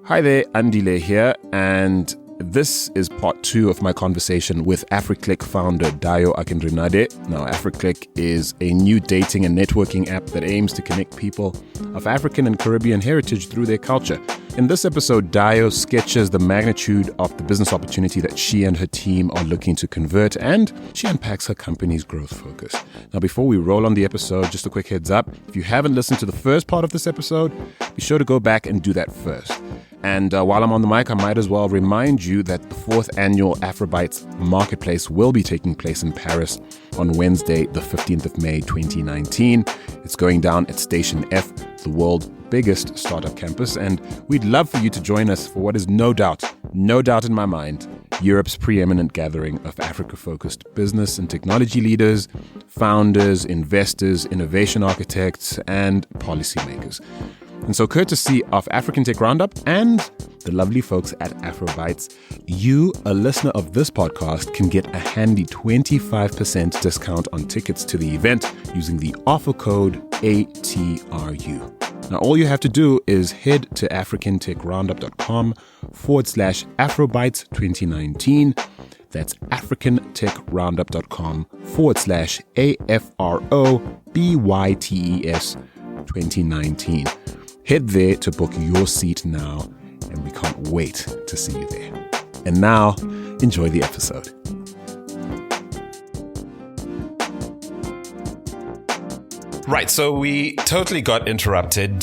Hi there, Andile here, and this is part 2 of my conversation with Africlick founder Dayo Akinrinade. Now, Africlick is a new dating and networking app that aims to connect people of African and Caribbean heritage through their culture. In this episode, Dayo sketches the magnitude of the business opportunity that she and her team are looking to convert, and she unpacks her company's growth focus. Now, before we roll on the episode, just a quick heads up. If you haven't listened to the first part of this episode, be sure to go back and do that first. And while I'm on the mic, I might as well remind you that the 4th annual Afrobytes marketplace will be taking place in Paris on Wednesday, the 15th of May, 2019. It's going down at Station F, the world's biggest startup campus, and we'd love for you to join us for what is no doubt in my mind, Europe's preeminent gathering of Africa-focused business and technology leaders, founders, investors, innovation architects, and policymakers. And so, courtesy of African Tech Roundup and the lovely folks at Afrobytes, you, a listener of this podcast, can get a handy 25% discount on tickets to the event using the offer code ATRU. Now, all you have to do is head to africantechroundup.com/Afrobytes 2019. That's africantechroundup.com/AFROBYTES 2019. Head there to book your seat now, and we can't wait to see you there. And now, enjoy the episode. Right, so we totally got interrupted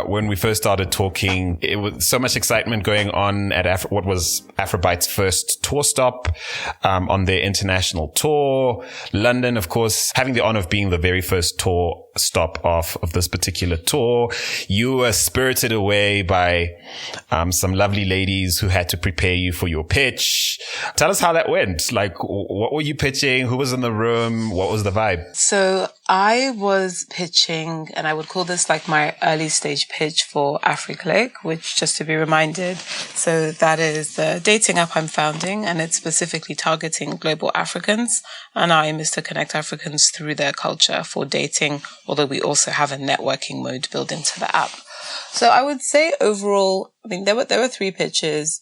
when we first started talking. It was so much excitement going on at what was Afrobytes' first tour stop on their international tour. London, of course, having the honor of being the very first tour stop of this particular tour. You were spirited away by some lovely ladies who had to prepare you for your pitch. Tell us how that went. Like, what were you pitching? Who was in the room? What was the vibe? So I was pitching, and I would call this like my early stage pitch for Africlick, which, just to be reminded, so that is the dating app I'm founding, and it's specifically targeting global Africans. And our aim is to connect Africans through their culture for dating, although we also have a networking mode built into the app. So I would say overall, I mean, there were 3 pitches.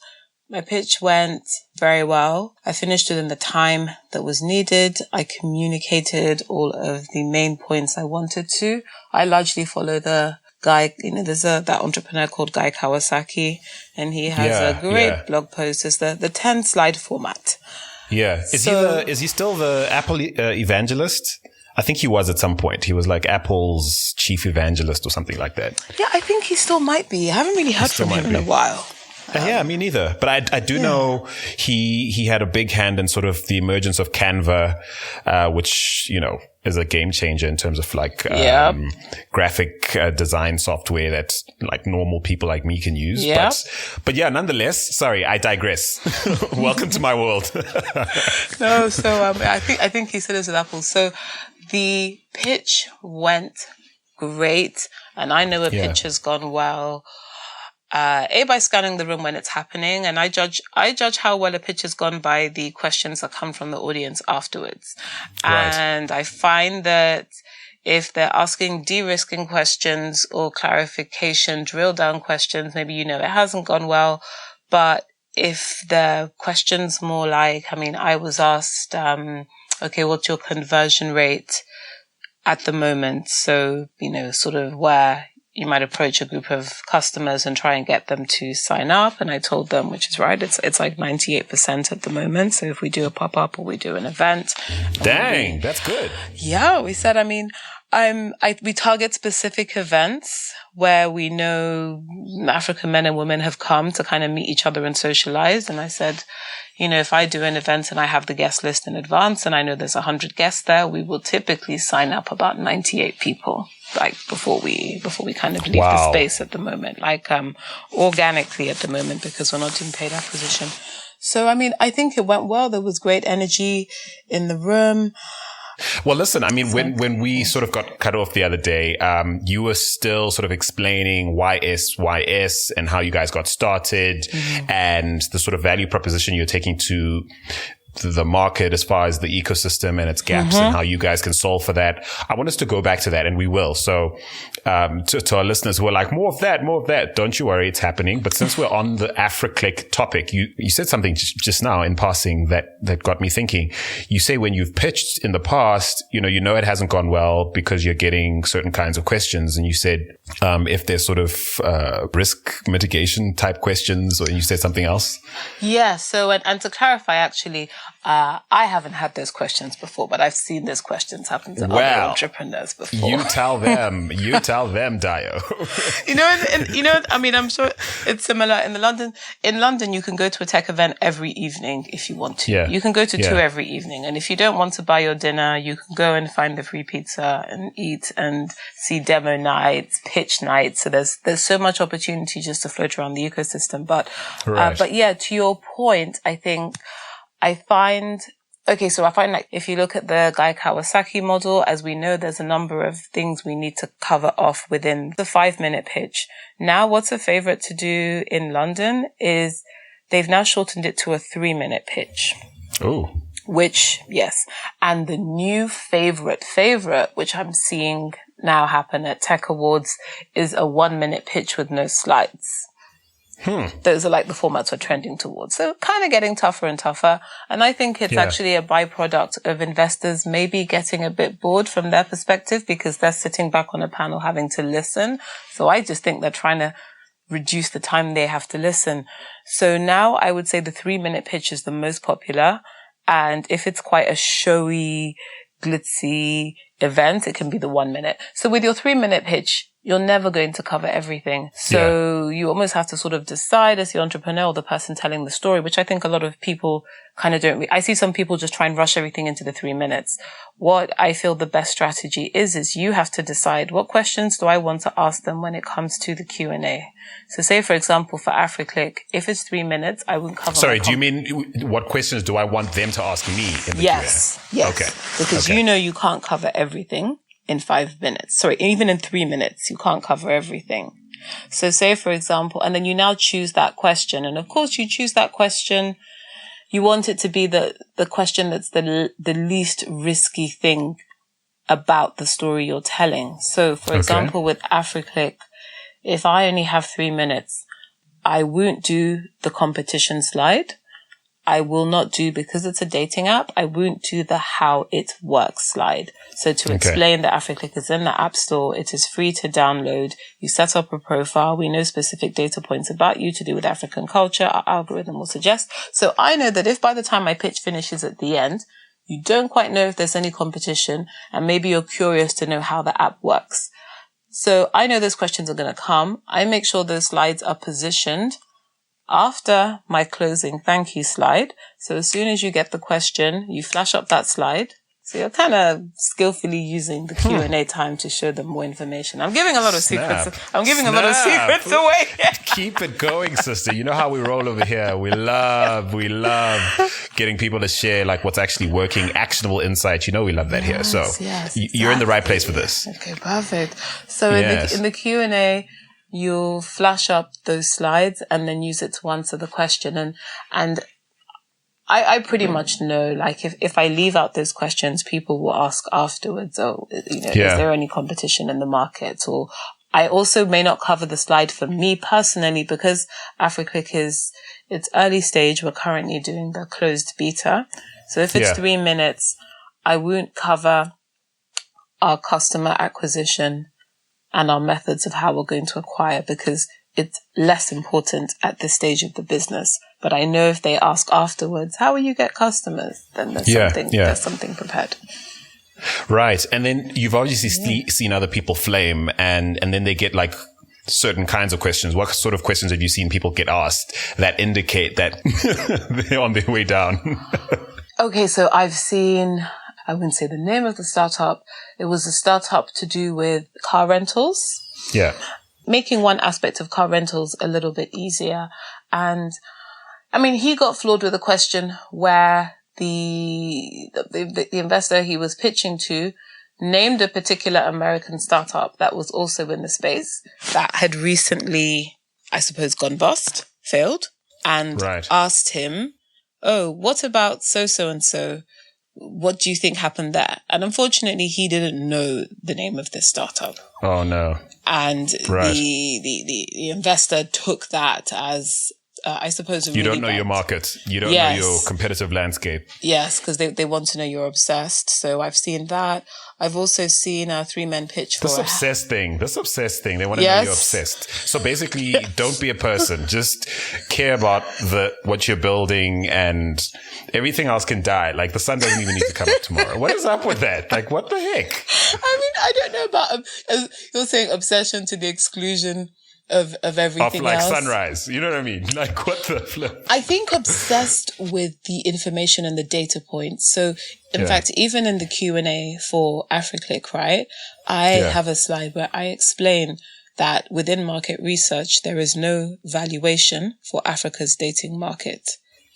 My pitch went very well. I finished it in the time that was needed. I communicated all of the main points I wanted to. I largely follow the guy, there's that entrepreneur called Guy Kawasaki, and he has a great blog post. It's the 10 slide format. Yeah. Is he still the Apple evangelist? I think he was at some point. He was like Apple's chief evangelist or something like that. Yeah, I think he still might be. I haven't really heard from him in a while. Yeah, me neither. But I do know he had a big hand in sort of the emergence of Canva, which, is a game changer in terms of like graphic design software that like normal people like me can use. Yep. But yeah, nonetheless, sorry, I digress. Welcome to my world. No, so I think he said it was with Apple. So the pitch went great, and I know a pitch has gone well. By scanning the room when it's happening, and I judge how well a pitch has gone by the questions that come from the audience afterwards. Right. And I find that if they're asking de-risking questions or clarification, drill down questions, maybe it hasn't gone well. But if the question's more like, I was asked, okay, what's your conversion rate at the moment? So, sort of where you might approach a group of customers and try and get them to sign up. And I told them, which is right, it's like 98% at the moment. So if we do a pop-up or we do an event. Dang, that's good. Yeah, we said, we target specific events where we know African men and women have come to kind of meet each other and socialize. And I said, if I do an event and I have the guest list in advance and I know there's 100 guests there, we will typically sign up about 98 people, like before we kind of leave the space at the moment, like organically at the moment, because we're not doing paid acquisition. So, I think it went well. There was great energy in the room. Well, listen, when we sort of got cut off the other day, you were still sort of explaining YSYS and how you guys got started and the sort of value proposition you're taking to the market as far as the ecosystem and its gaps and how you guys can solve for that. I want us to go back to that, and we will. So to our listeners who are like, more of that, don't you worry, it's happening. But since we're on the Africlick topic, you said something just now in passing that got me thinking. You say when you've pitched in the past, you know it hasn't gone well because you're getting certain kinds of questions. And you said if there's sort of risk mitigation type questions, or you said something else? Yeah, so and to clarify, actually, I haven't had those questions before, but I've seen those questions happen to other entrepreneurs before. You tell them, Dayo. I mean, I'm sure it's similar in London. In London, you can go to a tech event every evening if you want to. Yeah. You can go to two every evening. And if you don't want to buy your dinner, you can go and find the free pizza and eat and see demo nights, pitch nights. So there's so much opportunity just to float around the ecosystem. But yeah, to your point, I find like if you look at the Guy Kawasaki model, as we know, there's a number of things we need to cover off within the 5-minute pitch. Now, what's a favorite to do in London is they've now shortened it to a 3-minute pitch. Oh. Which, yes. And the new favorite, which I'm seeing now happen at Tech Awards, is a 1-minute pitch with no slides. Those are like the formats we're trending towards. So kind of getting tougher and tougher. And I think it's actually a byproduct of investors maybe getting a bit bored from their perspective because they're sitting back on a panel having to listen. So I just think they're trying to reduce the time they have to listen. So now I would say the 3-minute pitch is the most popular. And if it's quite a showy, glitzy event, it can be the 1 minute. So with your 3-minute pitch, you're never going to cover everything. So you almost have to sort of decide as the entrepreneur or the person telling the story, which I think a lot of people kind of don't. I see some people just try and rush everything into the 3 minutes. What I feel the best strategy is you have to decide what questions do I want to ask them when it comes to the Q&A. So say, for example, for Africlick, if it's 3 minutes, I wouldn't cover. Sorry, do you mean what questions do I want them to ask me in the Q&A? Yes. Okay. Because you can't cover everything in 5 minutes. Sorry, even in 3 minutes, you can't cover everything. So say, for example, and then you now choose that question. And of course, you choose that question. You want it to be the question that's the least risky thing about the story you're telling. So for example, with Africlick, if I only have 3 minutes, I won't do the competition slide. I will not do, because it's a dating app, I won't do the how it works slide. So to explain that Africlick is in the App Store, it is free to download. You set up a profile. We know specific data points about you to do with African culture. Our algorithm will suggest. So I know that if by the time my pitch finishes at the end, you don't quite know if there's any competition and maybe you're curious to know how the app works. So I know those questions are going to come. I make sure those slides are positioned after my closing thank you slide. So as soon as you get the question, you flash up that slide. So you're kind of skillfully using the Q&A time to show them more information. I'm giving a lot of secrets. I'm giving a lot of secrets away. Keep it going, sister. You know how we roll over here. We love getting people to share like what's actually working, actionable insights. You know, we love that here. So you're in the right place for this. Okay, perfect. So in the Q&A, you'll flash up those slides and then use it to answer the question. And I pretty much know, like, if I leave out those questions, people will ask afterwards, is there any competition in the market? Or I also may not cover the slide for me personally because Africlick it's early stage. We're currently doing the closed beta. So if it's 3 minutes, I won't cover our customer acquisition and our methods of how we're going to acquire because it's less important at this stage of the business. But I know if they ask afterwards, how will you get customers? Then there's something prepared. Right. And then you've obviously seen other people flame and then they get like certain kinds of questions. What sort of questions have you seen people get asked that indicate that they're on their way down? Okay. So I've seen, I wouldn't say the name of the startup. It was a startup to do with car rentals. Yeah. Making one aspect of car rentals a little bit easier. And I mean, he got floored with a question where the investor he was pitching to named a particular American startup that was also in the space that had recently, I suppose, gone bust, failed, and asked him, oh, what about so-and-so? What do you think happened there? And unfortunately, he didn't know the name of this startup. Oh, no. And right. the investor took that as, I suppose, you don't know your market. You don't know your competitive landscape. Yes, because they want to know you're obsessed. So I've seen that. I've also seen a 3-man pitch for this obsessed thing. They want to know you're obsessed. So basically, don't be a person. Just care about what you're building, and everything else can die. Like the sun doesn't even need to come up tomorrow. What is up with that? Like, what the heck? I mean, I don't know about, you're saying obsession to the exclusion of everything like else. Sunrise. You know what I mean? Like, what the flip? I think obsessed with the information and the data points. So, in fact, even in the Q&A for Africlick, right, I have a slide where I explain that within market research, there is no valuation for Africa's dating market.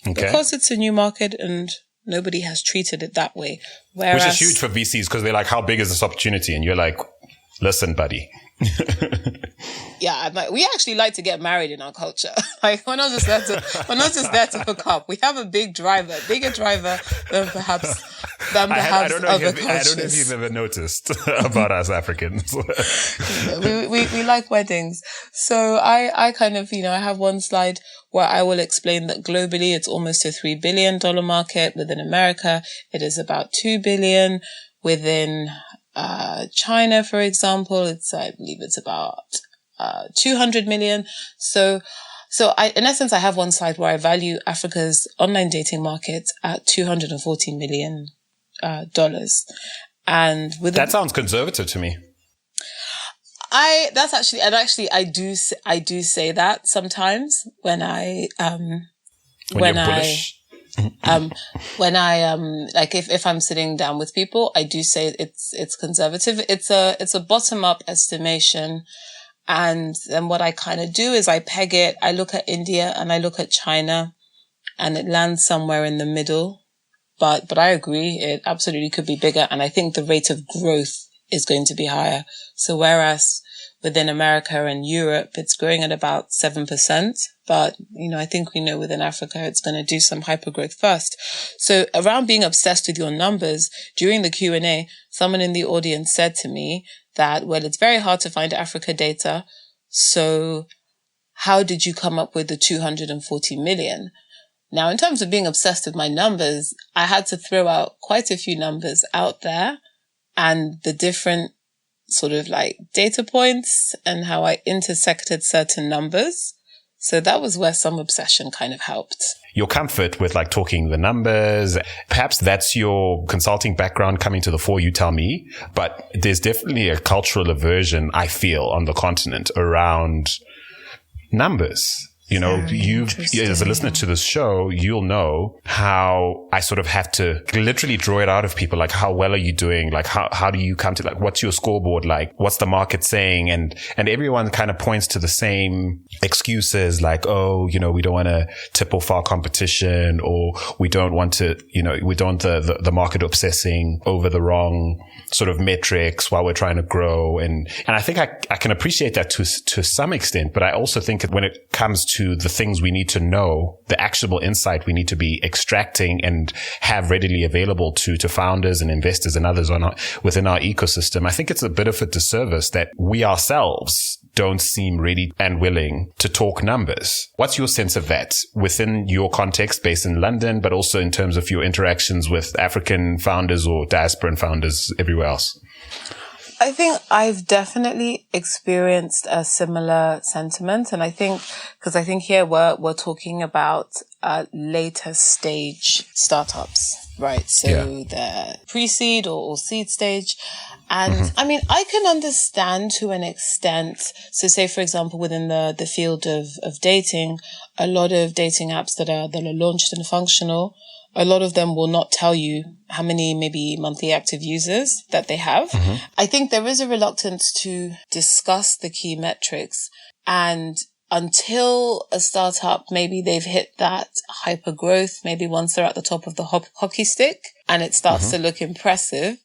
Okay. Because it's a new market and nobody has treated it that way. Whereas, which is huge for VCs because they're like, how big is this opportunity? And you're like, listen, buddy. Yeah, we actually like to get married in our culture. Like we're not just there to hook up. We have a bigger driver than perhaps I don't know other cultures. I don't know if you've ever noticed about us Africans. we like weddings. So I kind of, I have one slide where I will explain that globally it's almost a $3 billion market. Within America, it is about $2 billion. Within China, for example, I believe it's about 200 million. So in essence, I have one slide where I value Africa's online dating market at $240 million. And that sounds conservative to me. I do say that sometimes when if I'm sitting down with people, I do say it's conservative. It's a bottom up estimation. And then what I kind of do is I peg it. I look at India and I look at China and it lands somewhere in the middle. But I agree. It absolutely could be bigger. And I think the rate of growth is going to be higher. So whereas within America and Europe, it's growing at about 7%. But, I think we know within Africa, it's going to do some hypergrowth first. So around being obsessed with your numbers, during the Q&A, someone in the audience said to me that, well, it's very hard to find Africa data. So how did you come up with the 240 million? Now, in terms of being obsessed with my numbers, I had to throw out quite a few numbers out there and the different sort of like data points and how I intersected certain numbers. So that was where some obsession kind of helped. Your comfort with like talking the numbers, perhaps that's your consulting background coming to the fore, you tell me. But there's definitely a cultural aversion, I feel, on the continent around numbers. You as a listener to this show, you'll know how I sort of have to literally draw it out of people. Like, how well are you doing? Like, how do you come to like, what's your scoreboard? Like, what's the market saying? And everyone kind of points to the same excuses like, oh, we don't want to tip off our competition, or we don't want to, we don't want the market obsessing over the wrong sort of metrics while we're trying to grow. And I think I can appreciate that to some extent, but I also think that when it comes to the things we need to know, the actionable insight we need to be extracting and have readily available to founders and investors and others within our ecosystem, I think it's a bit of a disservice that we ourselves don't seem ready and willing to talk numbers. What's your sense of that within your context based in London, but also in terms of your interactions with African founders or diasporan founders everywhere else? I think I've definitely experienced a similar sentiment. And I think here we're talking about later stage startups, right? So the pre-seed or seed stage. And I mean, I can understand to an extent. So say, for example, within the field of dating, a lot of dating apps that are launched and functional, a lot of them will not tell you how many maybe monthly active users that they have. I think there is a reluctance to discuss the key metrics. And until a startup, maybe they've hit that hyper growth, maybe once they're at the top of the hockey stick and it starts to look impressive,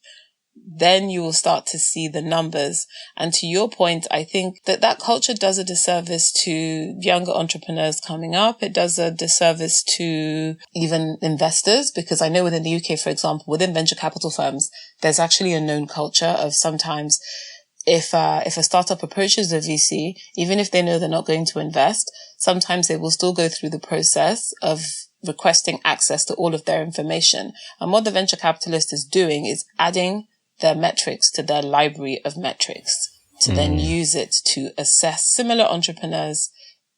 then you will start to see the numbers. And to your point, I think that culture does a disservice to younger entrepreneurs coming up. It does a disservice to even investors, because I know within the UK, for example, within venture capital firms, there's actually a known culture of sometimes if a startup approaches a VC, even if they know they're not going to invest, sometimes they will still go through the process of requesting access to all of their information. And what the venture capitalist is doing is adding their metrics to their library of metrics to then use it to assess similar entrepreneurs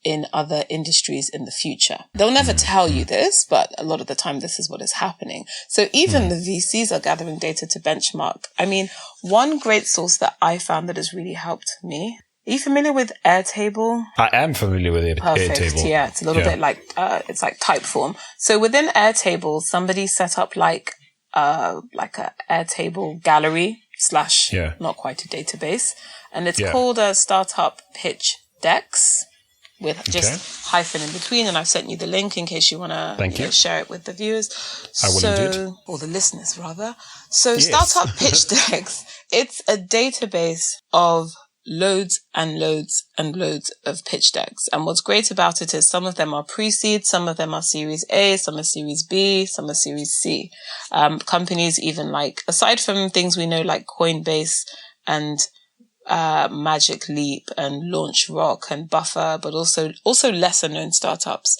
in other industries in the future. They'll never tell you this, but a lot of the time this is what is happening. So even the VCs are gathering data to benchmark. I mean, one great source that I found that has really helped me. Are you familiar with Airtable? I am familiar with Airtable. Yeah, it's a little bit like, it's like Typeform. So within Airtable, somebody set up like a Airtable gallery / not quite a database. And it's called a Startup Pitch Decks with just hyphen in between. And I've sent you the link in case you want to share it with the viewers. I will indeed. Or the listeners rather. So Startup Pitch Decks, it's a database of loads and loads and loads of pitch decks. And what's great about it is some of them are pre-seed, some of them are Series A, some are Series B, some are Series C. Companies even like, aside from things we know like Coinbase and Magic Leap and Launch Rock and Buffer, but also lesser known startups.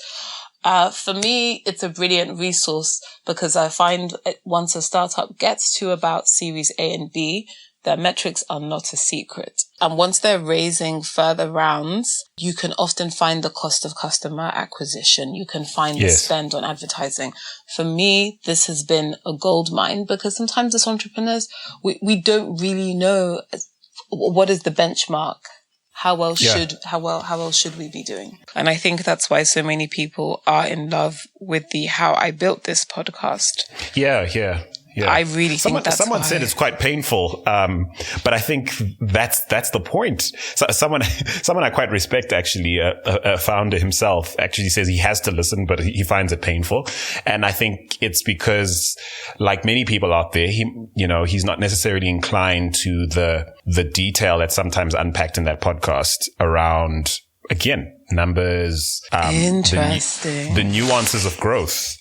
For me, it's a brilliant resource because I find once a startup gets to about Series A and B, their metrics are not a secret. And once they're raising further rounds, you can often find the cost of customer acquisition. You can find the spend on advertising. For me, this has been a gold mine because sometimes as entrepreneurs, we don't really know what is the benchmark. How well should we be doing? And I think that's why so many people are in love with the How I Built This podcast. Yeah. I really think that's someone said it's quite painful, but I think that's the point. So someone I quite respect, actually, a founder himself, actually says he has to listen, but he finds it painful. And I think it's because, like many people out there, he's not necessarily inclined to the detail that's sometimes unpacked in that podcast around, again, numbers, interesting, the nuances of growth.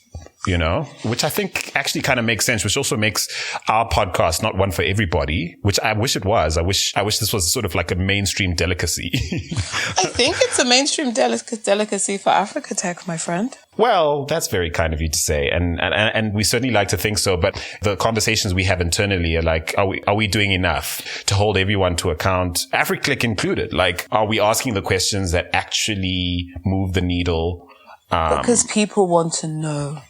Which I think actually kind of makes sense, which also makes our podcast not one for everybody, which I wish it was. I wish this was sort of like a mainstream delicacy. I think it's a mainstream delicacy for Africa Tech, my friend. Well, that's very kind of you to say. And we certainly like to think so. But the conversations we have internally are like, are we doing enough to hold everyone to account? Africlick included. Like, are we asking the questions that actually move the needle? Because people want to know.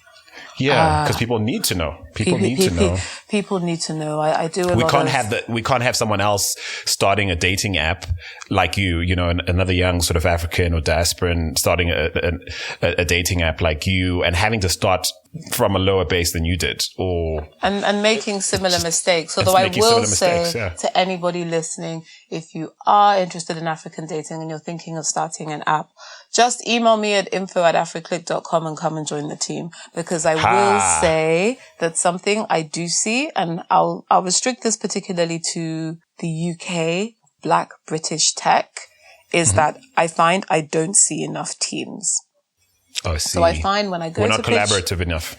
Yeah, because people need to know. People need to know. People need to know. I do we can't have someone else starting a dating app like another young sort of African or diasporan starting a dating app like you and having to start from a lower base than you did, and making similar mistakes. Although I will say to anybody listening, if you are interested in African dating and you're thinking of starting an app, just email me at info@africlick.com and come and join the team, because I will say that something I do see, and I'll restrict this particularly to the UK Black British tech, is that I find I don't see enough teams. Oh, I see. So I find when I go we're to not collaborative enough.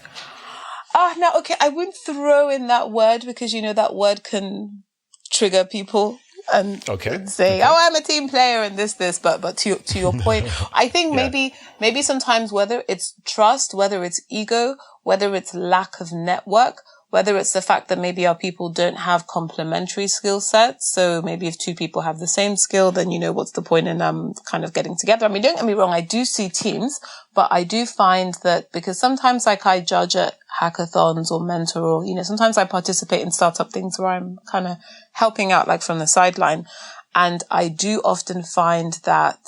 Now, okay, I wouldn't throw in that word because, that word can trigger people and say, oh, I'm a team player and this, but to your point, I think maybe sometimes whether it's trust, whether it's ego, whether it's lack of network, whether it's the fact that maybe our people don't have complementary skill sets. So maybe if two people have the same skill, then, what's the point in kind of getting together? I mean, don't get me wrong, I do see teams, but I do find that because sometimes like I judge at hackathons or mentor or, sometimes I participate in startup things where I'm kind of helping out like from the sideline. And I do often find that,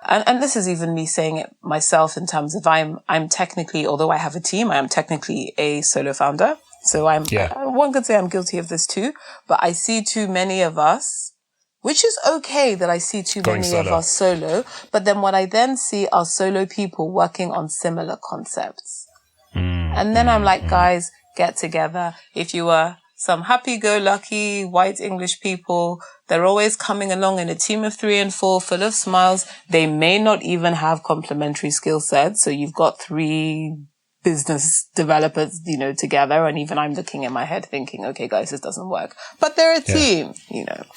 and this is even me saying it myself in terms of I'm technically, although I have a team, I am technically a solo founder. So one could say I'm guilty of this too, but I see too many of us, which is okay that I see too many of us solo. But then what I then see are solo people working on similar concepts. And then I'm like, guys, get together. If you are some happy-go-lucky white English people. They're always coming along in a team of 3 and 4, full of smiles. They may not even have complementary skill sets. So you've got 3 business developers, together. And even I'm looking in my head thinking, okay, guys, this doesn't work. But they're a team,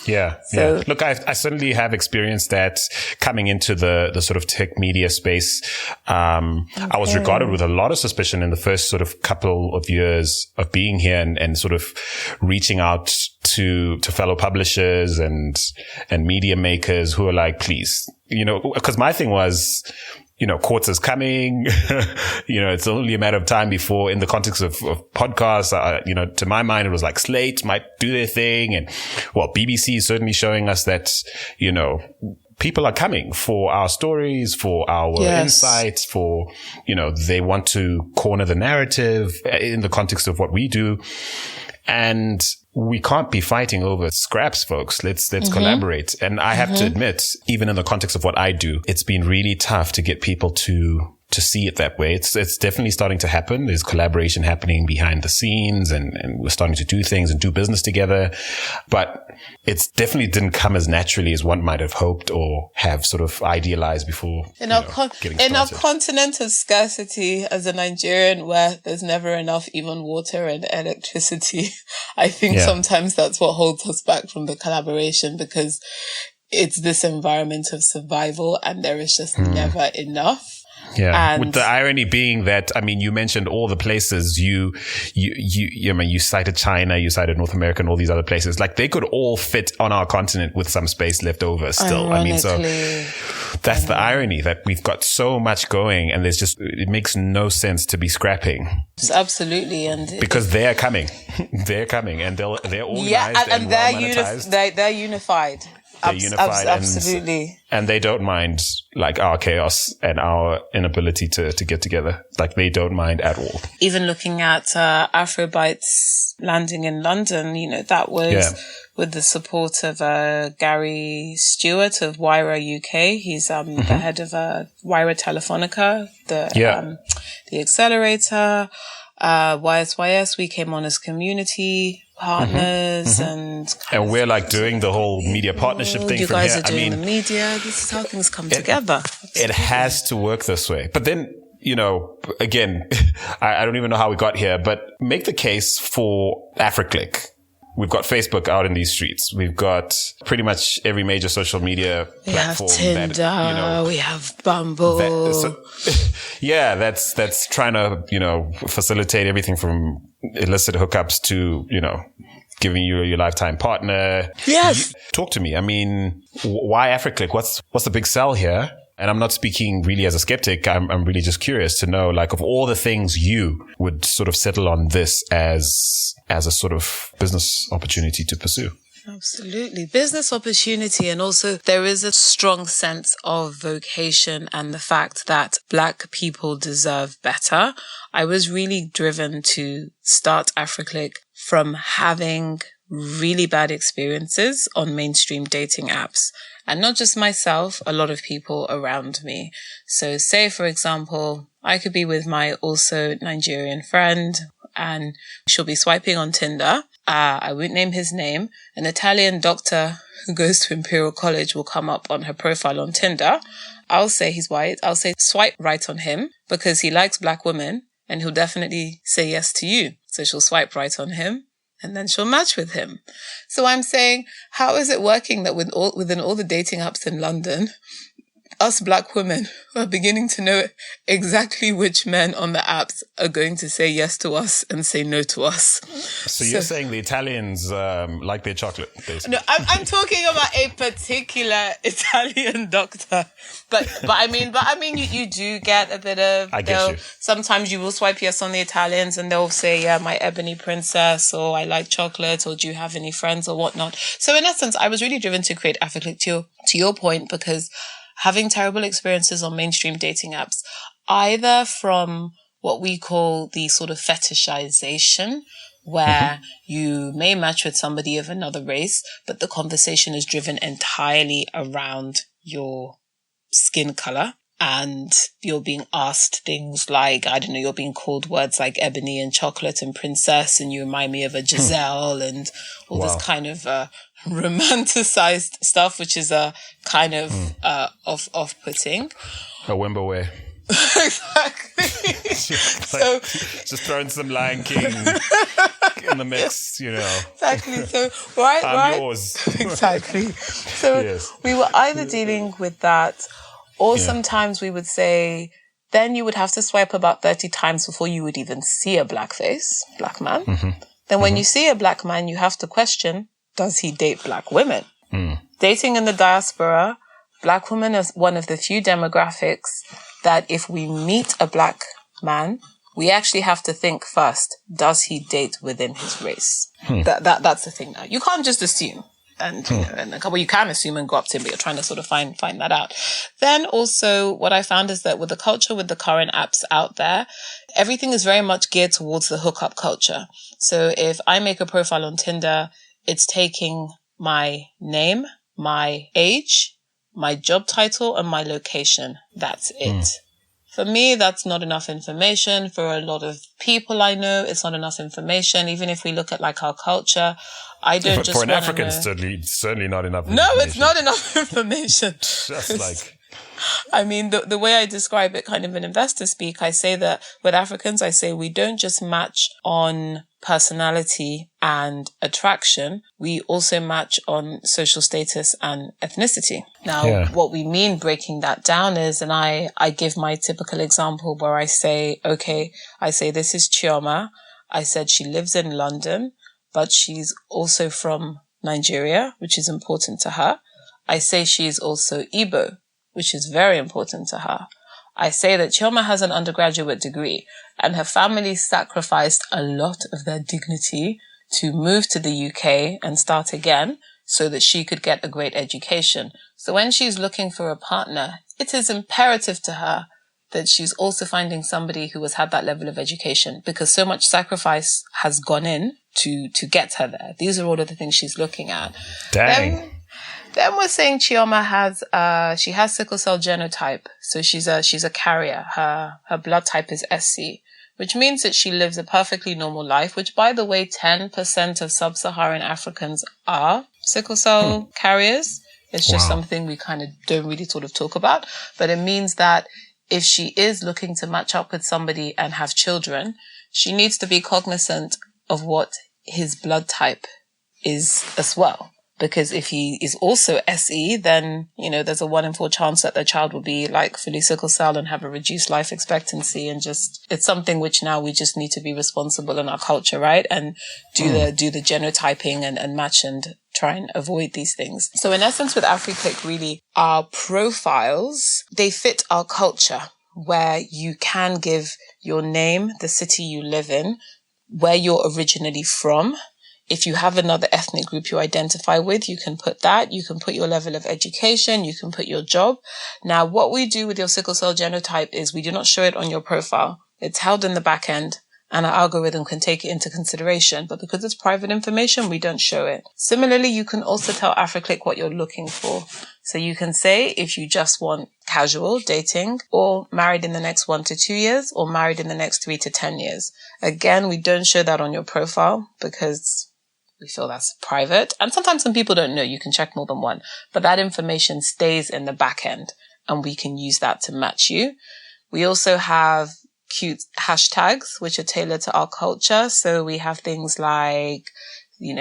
Yeah. So, yeah. Look, I certainly have experienced that coming into the sort of tech media space. I was regarded with a lot of suspicion in the first sort of couple of years of being here and sort of reaching out to fellow publishers and media makers who are like, please, because my thing was, Quartz is coming. It's only a matter of time before, in the context of podcasts, to my mind, it was like Slate might do their thing. And BBC is certainly showing us that, people are coming for our stories, for our insights, for, they want to corner the narrative in the context of what we do. And we can't be fighting over scraps, folks. Let's collaborate. And I have to admit, even in the context of what I do, it's been really tough to get people to see it that way. It's definitely starting to happen. There's collaboration happening behind the scenes and we're starting to do things and do business together. But it's definitely didn't come as naturally as one might have hoped or have sort of idealized before. In our continent of scarcity, as a Nigerian, where there's never enough even water and electricity, I think sometimes that's what holds us back from the collaboration, because it's this environment of survival and there is just never enough. Yeah. With the irony being that, you mentioned all the places you cited China, you cited North America and all these other places. Like, they could all fit on our continent with some space left over still. So that's the irony, that we've got so much going and it makes no sense to be scrapping. Absolutely. And because they're coming and they're organized and they're monetized. They're unified. They're unified absolutely. And they don't mind like our chaos and our inability to get together. Like, they don't mind at all. Even looking at Afrobytes landing in London, that was with the support of Gary Stewart of Wira UK. He's the head of Wira Telefonica, the accelerator. YSYS, we came on as community partners and we're like doing the whole media partnership thing. You from guys here. are doing the media. This is how things come together. It has to work this way. But then, again, I don't even know how we got here, but make the case for Africlick. We've got Facebook out in these streets. We've got pretty much every major social media platform. We have Tinder. We have Bumble. That's trying to, facilitate everything from illicit hookups to, giving you your lifetime partner. Yes. Talk to me. Why Africlick? What's the big sell here? And I'm not speaking really as a skeptic. I'm really just curious to know, like, of all the things you would sort of settle on this as a sort of business opportunity to pursue. Absolutely. Business opportunity. And also there is a strong sense of vocation and the fact that Black people deserve better. I was really driven to start Africlick from having really bad experiences on mainstream dating apps. And not just myself, a lot of people around me. So say, for example, I could be with my also Nigerian friend and she'll be swiping on Tinder. I won't name his name. An Italian doctor who goes to Imperial College will come up on her profile on Tinder. I'll say he's white. I'll say swipe right on him because he likes Black women and he'll definitely say yes to you. So she'll swipe right on him. And then she'll match with him. So I'm saying, how is it working that within all the dating apps in London, us Black women are beginning to know exactly which men on the apps are going to say yes to us and say no to us. So you're saying the Italians like their chocolate, basically? No, I'm talking about a particular Italian doctor. But I mean, you do get a bit of. I get you. Sometimes you will swipe yes on the Italians, and they'll say, "Yeah, my ebony princess," or "I like chocolate," or "Do you have any friends?" or whatnot. So in essence, I was really driven to create Africlick to your point, because having terrible experiences on mainstream dating apps, either from what we call the sort of fetishization, where you may match with somebody of another race, but the conversation is driven entirely around your skin color. and you're being asked things like, I don't know, you're being called words like ebony and chocolate and princess, and you remind me of a Giselle and all this kind of romanticized stuff, which is a kind of off-putting. A Wimberway. Exactly. So just throwing some Lion King in the mix, you know. Exactly. So right. Yours. Exactly. So we were either dealing with that, or sometimes we would say, then you would have to swipe about 30 times before you would even see a black man. Mm-hmm. Then when you see a black man, you have to question, does he date black women? Dating in the diaspora, black women is one of the few demographics that if we meet a black man, we actually have to think first, does he date within his race? That's the thing now. You can't just assume. And, you can assume and go up to him, but you're trying to sort of find that out. Then also what I found is that with the culture, with the current apps out there, everything is very much geared towards the hookup culture. So if I make a profile on Tinder, it's taking my name, my age, my job title, and my location. That's it. For me, that's not enough information. For a lot of people I know, it's not enough information. Even if we look at like our culture, I don't just for an African, it's certainly not enough information. No, it's not enough information. Just like... I mean, the way I describe it kind of in investor speak, I say that with Africans, I say we don't just match on personality and attraction. We also match on social status and ethnicity. Now, what we mean breaking that down is, and I give my typical example where I say, this is Chioma. I said she lives in London, but she's also from Nigeria, which is important to her. I say she's also Igbo, which is very important to her. I say that Chioma has an undergraduate degree and her family sacrificed a lot of their dignity to move to the UK and start again so that she could get a great education. So when she's looking for a partner, it is imperative to her that she's also finding somebody who has had that level of education, because so much sacrifice has gone in to get her there. These are all of the things she's looking at. Dang. Then we're saying Chioma has sickle cell genotype. So she's a carrier. Her blood type is SC, which means that she lives a perfectly normal life, which by the way, 10% of sub-Saharan Africans are sickle cell carriers. It's just something we kind of don't really sort of talk about, but it means that if she is looking to match up with somebody and have children, she needs to be cognizant of what his blood type is as well. Because if he is also SE, then, there's a 1 in 4 chance that their child will be like fully sickle cell and have a reduced life expectancy. And it's something which now we just need to be responsible in our culture, right? And do the genotyping and match and try and avoid these things. So in essence, with Africlick, really, our profiles, they fit our culture, where you can give your name, the city you live in, where you're originally from. If you have another ethnic group you identify with, you can put that. You can put your level of education. You can put your job. Now, what we do with your sickle cell genotype is we do not show it on your profile. It's held in the back end, and our algorithm can take it into consideration. But because it's private information, we don't show it. Similarly, you can also tell Africlick what you're looking for. So you can say if you just want casual dating, or married in the next 1 to 2 years, or married in the next 3 to 10 years. Again, we don't show that on your profile because we feel that's private. And sometimes some people don't know. You can check more than one. But that information stays in the back end, and we can use that to match you. We also have cute hashtags, which are tailored to our culture. So we have things like,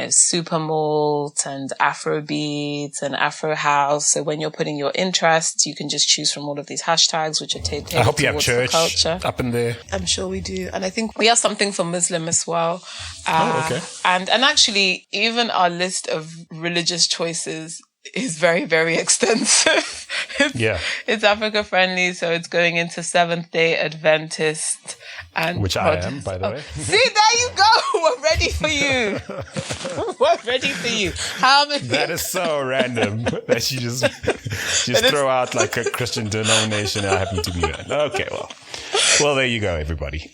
super malt and Afrobeats and Afro house. So when you're putting your interests, you can just choose from all of these hashtags, which are tailored I hope you have towards church the culture. up in there. I'm sure we do. And I think we have something for Muslim as well. Okay. And actually, even our list of religious choices is very, very extensive. It's Africa friendly, so it's going into Seventh-day Adventist. Which I am, by the way. See, there you go. We're ready for you. We're ready for you. How many? That is so random that you just throw out like a Christian denomination. I happen to be that. Okay, well, there you go, everybody.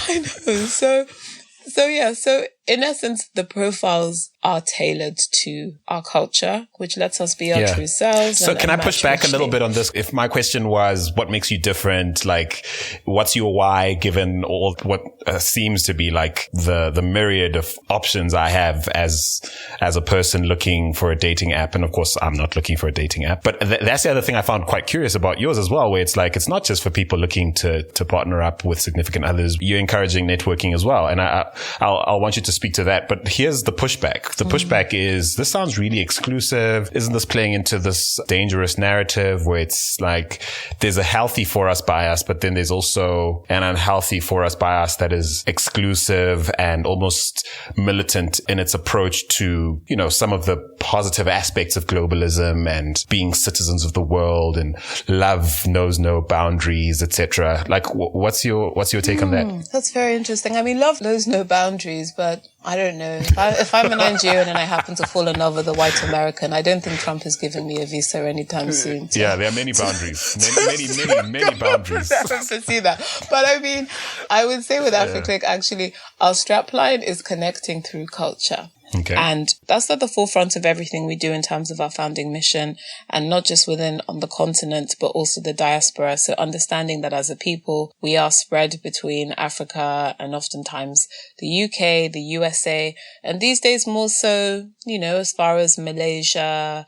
I know. So in essence, the profiles are tailored to our culture, which lets us be our true selves. So can I push back a little bit on this? If my question was, what makes you different? Like, what's your why, given all what seems to be like the myriad of options I have as a person looking for a dating app? And of course, I'm not looking for a dating app, but that's the other thing I found quite curious about yours as well, where it's like, it's not just for people looking to partner up with significant others. You're encouraging networking as well. And I'll want you to speak to that. But here's the pushback. The pushback is, this sounds really exclusive. Isn't this playing into this dangerous narrative where it's like there's a healthy for us bias, but then there's also an unhealthy for us bias that is exclusive and almost militant in its approach to, you know, some of the positive aspects of globalism and being citizens of the world and love knows no boundaries, etc. Like, what's your take on that? That's very interesting. I mean, love knows no boundaries, but I don't know. If I'm a Nigerian and I happen to fall in love with a white American, I don't think Trump is giving me a visa anytime soon. Yeah, there are many boundaries. many boundaries. I don't foresee that. But I mean, I would say with Africlick, actually, our strapline is connecting through culture. Okay. And that's at the forefront of everything we do in terms of our founding mission, and not just on the continent, but also the diaspora. So understanding that as a people, we are spread between Africa and oftentimes the UK, the USA, and these days more so, you know, as far as Malaysia,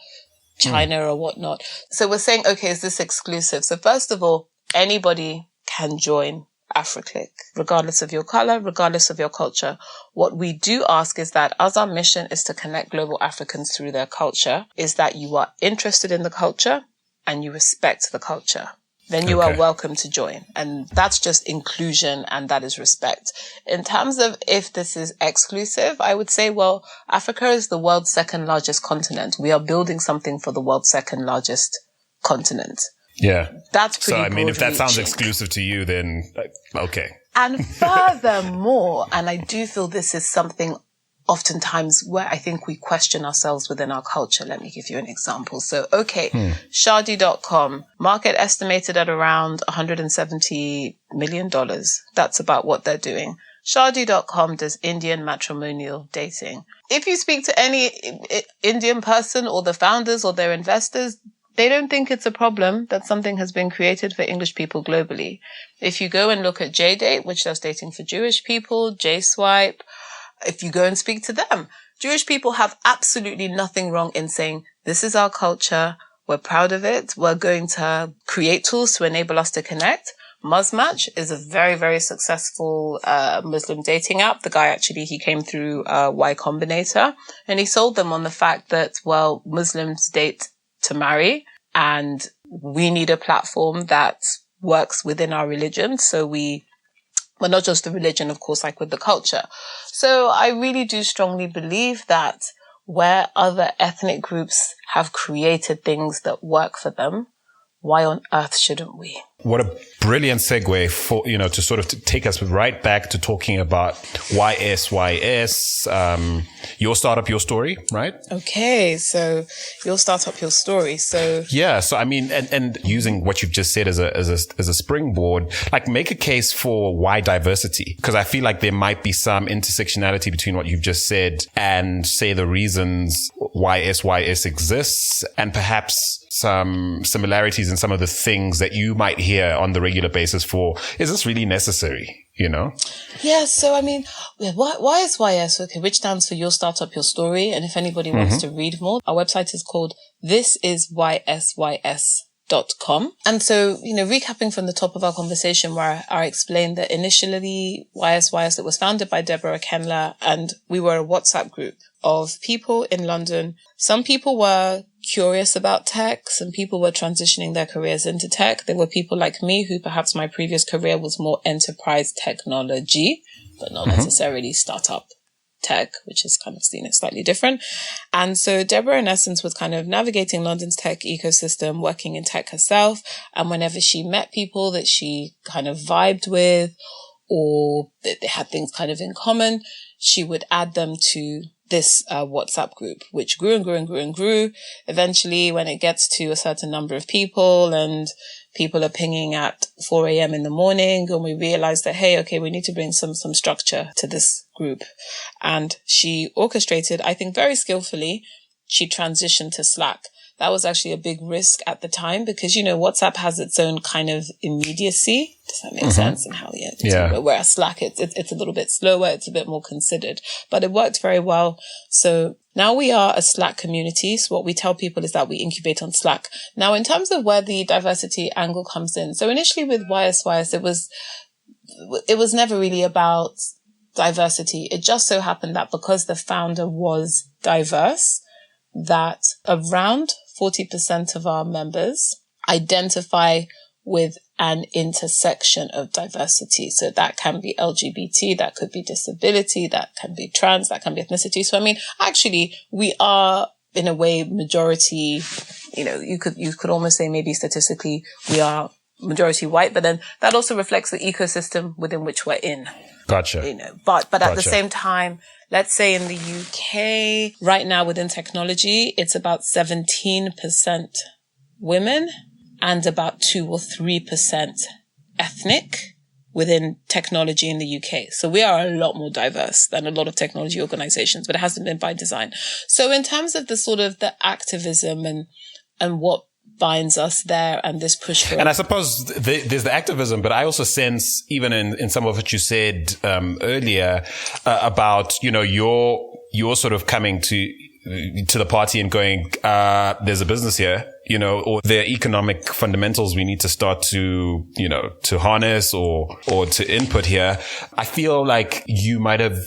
China or whatnot. So we're saying, okay, is this exclusive? So first of all, anybody can join Africlick, regardless of your color, regardless of your culture. What we do ask is that, as our mission is to connect global Africans through their culture, is that you are interested in the culture and you respect the culture. Then you are welcome to join. And that's just inclusion, and that is respect. In terms of if this is exclusive, I would say, well, Africa is the world's second largest continent. We are building something for the world's second largest continent. Yeah. That's pretty So, I mean, if that sounds broad-reaching. exclusive to you, then okay. And furthermore, and I do feel this is something oftentimes where I think we question ourselves within our culture. Let me give you an example. So, Shadi.com, market estimated at around $170 million. That's about what they're doing. Shadi.com does Indian matrimonial dating. If you speak to any Indian person or the founders or their investors, they don't think it's a problem that something has been created for English people globally. If you go and look at JDate, which does dating for Jewish people, JSwipe, if you go and speak to them, Jewish people have absolutely nothing wrong in saying, this is our culture, we're proud of it, we're going to create tools to enable us to connect. Muzmatch is a very, very successful Muslim dating app. The guy actually, he came through Y Combinator, and he sold them on the fact that, well, Muslims date to marry, and we need a platform that works within our religion. So but not just the religion, of course, like with the culture. So I really do strongly believe that where other ethnic groups have created things that work for them, why on earth shouldn't we? What a brilliant segue for, to sort of take us right back to talking about YSYS, your startup, your story, right? Okay. So your startup, your story. So yeah. So, I mean, and using what you've just said as a springboard, like make a case for why diversity, because I feel like there might be some intersectionality between what you've just said and say the reasons why SYS exists, and perhaps some similarities in some of the things that you might hear on the regular basis for, is this really necessary? Yeah. So, I mean, why is YS? Okay. Which stands for Your Startup, Your Story. And if anybody wants to read more, our website is called thisisYSYS.com. And so, recapping from the top of our conversation where I explained that initially YSYS, it was founded by Dayo Akinrinade, and we were a WhatsApp group of people in London. Some people were curious about tech. Some people were transitioning their careers into tech. There were people like me who perhaps my previous career was more enterprise technology, but not necessarily startup tech, which is kind of seen as slightly different. And so Deborah, in essence, was kind of navigating London's tech ecosystem, working in tech herself. And whenever she met people that she kind of vibed with, or that they had things kind of in common, she would add them to this WhatsApp group, which grew and grew and grew and grew. Eventually, when it gets to a certain number of people and people are pinging at 4 a.m. in the morning, and we realized that, hey, okay, we need to bring some structure to this group. And she orchestrated, I think very skillfully, she transitioned to Slack. That was actually a big risk at the time because, WhatsApp has its own kind of immediacy. Does that make sense? And how, whereas Slack, it's a little bit slower. It's a bit more considered, but it worked very well. So now we are a Slack community. So what we tell people is that we incubate on Slack. Now, in terms of where the diversity angle comes in. So initially with YSYS, it was never really about diversity. It just so happened that because the founder was diverse, that around 40% of our members identify with an intersection of diversity. So that can be LGBT, that could be disability, that can be trans, that can be ethnicity. So, actually, we are in a way majority, you could almost say maybe statistically we are majority white, but then that also reflects the ecosystem within which we're in. Gotcha. But at the same time, let's say in the UK, right now within technology, it's about 17% women and about 2 or 3% ethnic within technology in the UK. So we are a lot more diverse than a lot of technology organizations, but it hasn't been by design. So in terms of the sort of the activism and what binds us there and this push for. And I suppose there's the activism, but I also sense even in some of what you said earlier about, you're sort of coming to the party and going, there's a business here, or there are economic fundamentals we need to start to, to harness or to input here. I feel like you might have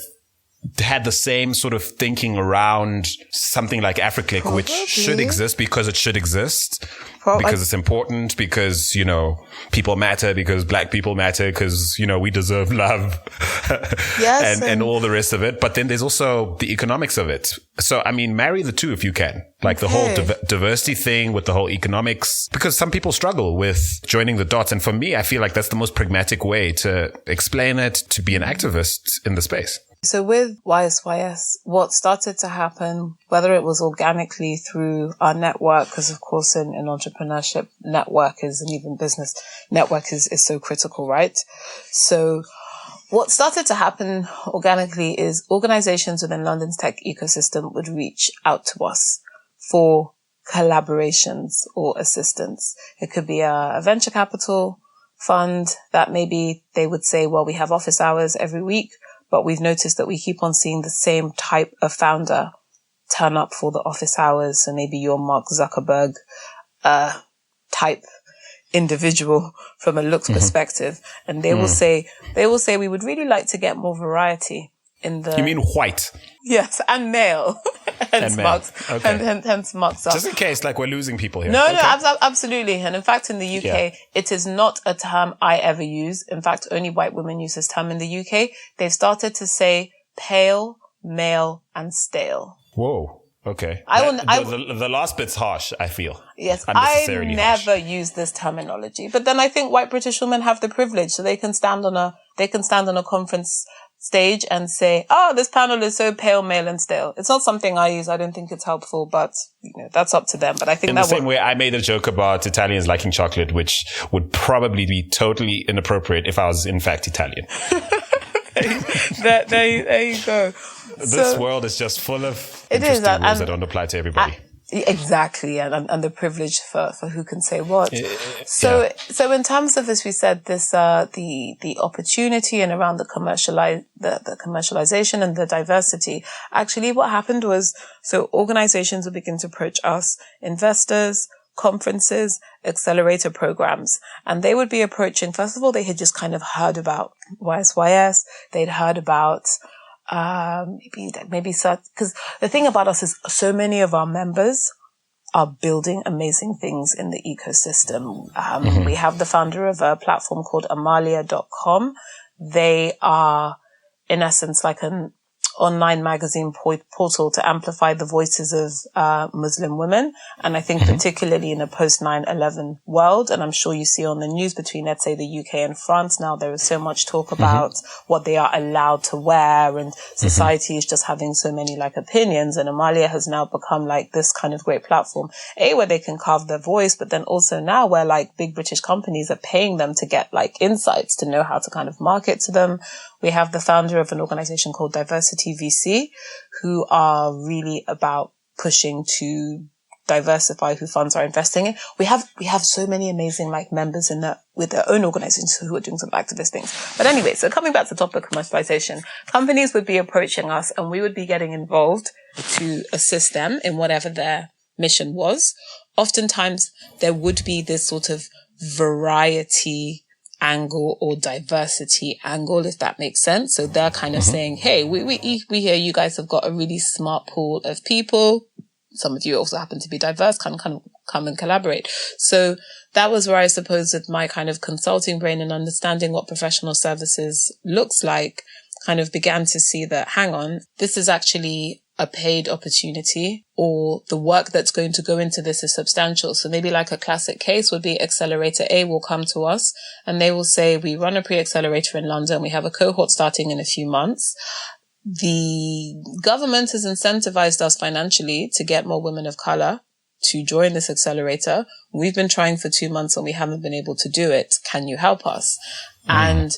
had the same sort of thinking around something like Africlick, which should exist because it should exist, because it's important, because, people matter, because Black people matter, because, we deserve love yes, and all the rest of it. But then there's also the economics of it. So, marry the two if you can, like the whole diversity thing with the whole economics, because some people struggle with joining the dots. And for me, I feel like that's the most pragmatic way to explain it, to be an activist in the space. So with YSYS, what started to happen, whether it was organically through our network, because of course in entrepreneurship, network is, and even business, network is so critical, right? So what started to happen organically is organizations within London's tech ecosystem would reach out to us for collaborations or assistance. It could be a venture capital fund that maybe they would say, well, we have office hours every week, but we've noticed that we keep on seeing the same type of founder turn up for the office hours. So maybe your Mark Zuckerberg type individual from a looks perspective. And they will say, we would really like to get more variety in the... You mean white? Yes, and male. Hence Mark Zuckerberg. Just in case, like, we're losing people here. No, absolutely. And in fact, in the UK, it is not a term I ever use. In fact, only white women use this term in the UK. They've started to say pale, male, and stale. Whoa. Okay. The last bit's harsh, I feel. Yes, I never use this terminology. But then I think white British women have the privilege, so they can stand on a conference stage and say, oh, this panel is so pale, male, and stale. It's not something I use. I don't think it's helpful, but that's up to them. But I think in the same way, I made a joke about Italians liking chocolate, which would probably be totally inappropriate if I was in fact Italian. there you go. This world is just full of interesting rules that don't apply to everybody. Exactly, and the privilege for who can say what. So in terms of, as we said, this the opportunity and around the commercialization and the diversity. Actually, what happened was, so organizations would begin to approach us, investors, conferences, accelerator programs, and they would be approaching. First of all, they had just kind of heard about YSYS. They'd heard about. Maybe so, because the thing about us is so many of our members are building amazing things in the ecosystem. We have the founder of a platform called Amalia.com. They are, in essence, like an online magazine portal to amplify the voices of Muslim women. And I think particularly in a post 9/11 world, and I'm sure you see on the news between, let's say, the UK and France now, there is so much talk about what they are allowed to wear, and society is just having so many like opinions. And Amalia has now become like this kind of great platform, where they can carve their voice, but then also now where like big British companies are paying them to get like insights to know how to kind of market to them. We have the founder of an organization called Diversity VC, who are really about pushing to diversify who funds are investing in. We have so many amazing like members in with their own organizations who are doing some activist things. But anyway, so coming back to the topic of commercialization, companies would be approaching us and we would be getting involved to assist them in whatever their mission was. Oftentimes there would be this sort of variety angle or diversity angle, if that makes sense. So they're kind of saying, hey, we hear you guys have got a really smart pool of people. Some of you also happen to be diverse, kind of come and collaborate. So that was where I suppose with my kind of consulting brain and understanding what professional services looks like, kind of began to see that, hang on, this is actually a paid opportunity, or the work that's going to go into this is substantial. So maybe like a classic case would be Accelerator A will come to us and they will say, we run a pre-accelerator in London. We have a cohort starting in a few months. The government has incentivized us financially to get more women of color to join this accelerator. We've been trying for 2 months and we haven't been able to do it. Can you help us? And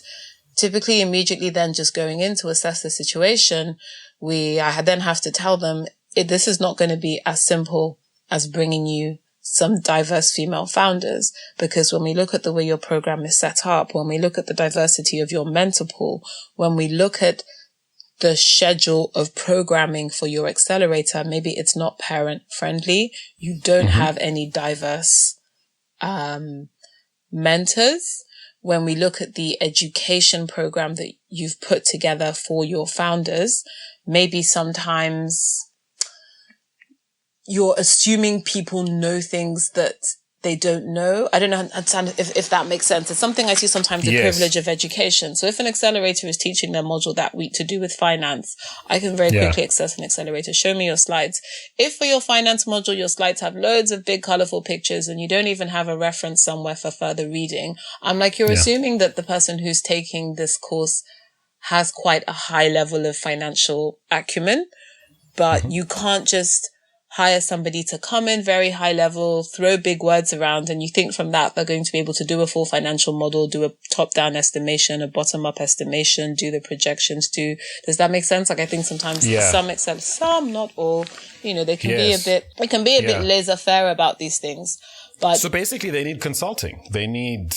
typically immediately then just going in to assess the situation, I then have to tell them this is not going to be as simple as bringing you some diverse female founders, because when we look at the way your program is set up, when we look at the diversity of your mentor pool, when we look at the schedule of programming for your accelerator, maybe it's not parent friendly. You don't have any diverse mentors. When we look at the education program that you've put together for your founders, maybe sometimes you're assuming people know things that they don't know. I don't know if that makes sense. It's something I see sometimes, the privilege of education. So if an accelerator is teaching their module that week to do with finance, I can very quickly access an accelerator. Show me your slides. If for your finance module, your slides have loads of big colorful pictures and you don't even have a reference somewhere for further reading, I'm like, you're assuming that the person who's taking this course has quite a high level of financial acumen, but you can't just hire somebody to come in very high level, throw big words around, and you think from that they're going to be able to do a full financial model, do a top-down estimation, a bottom-up estimation, do the projections. Does that make sense? Like, I think sometimes some Excel, some, not all, they can be a bit laissez-faire about these things. But so basically they need consulting. They need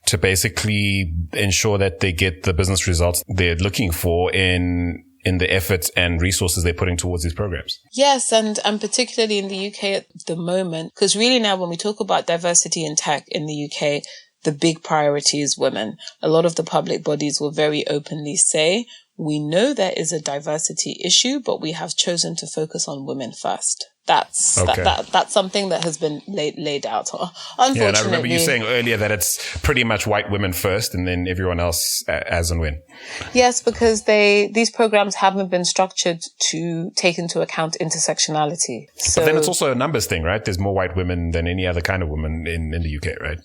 to basically ensure that they get the business results they're looking for in the effort and resources they're putting towards these programs. Yes, and particularly in the UK at the moment, because really now when we talk about diversity in tech in the UK, the big priority is women. A lot of the public bodies will very openly say, we know there is a diversity issue, but we have chosen to focus on women first. That's something that has been laid out. Unfortunately, and I remember you saying earlier that it's pretty much white women first, and then everyone else as and when. Yes, because these programs haven't been structured to take into account intersectionality. So, but then it's also a numbers thing, right? There's more white women than any other kind of woman in the UK, right?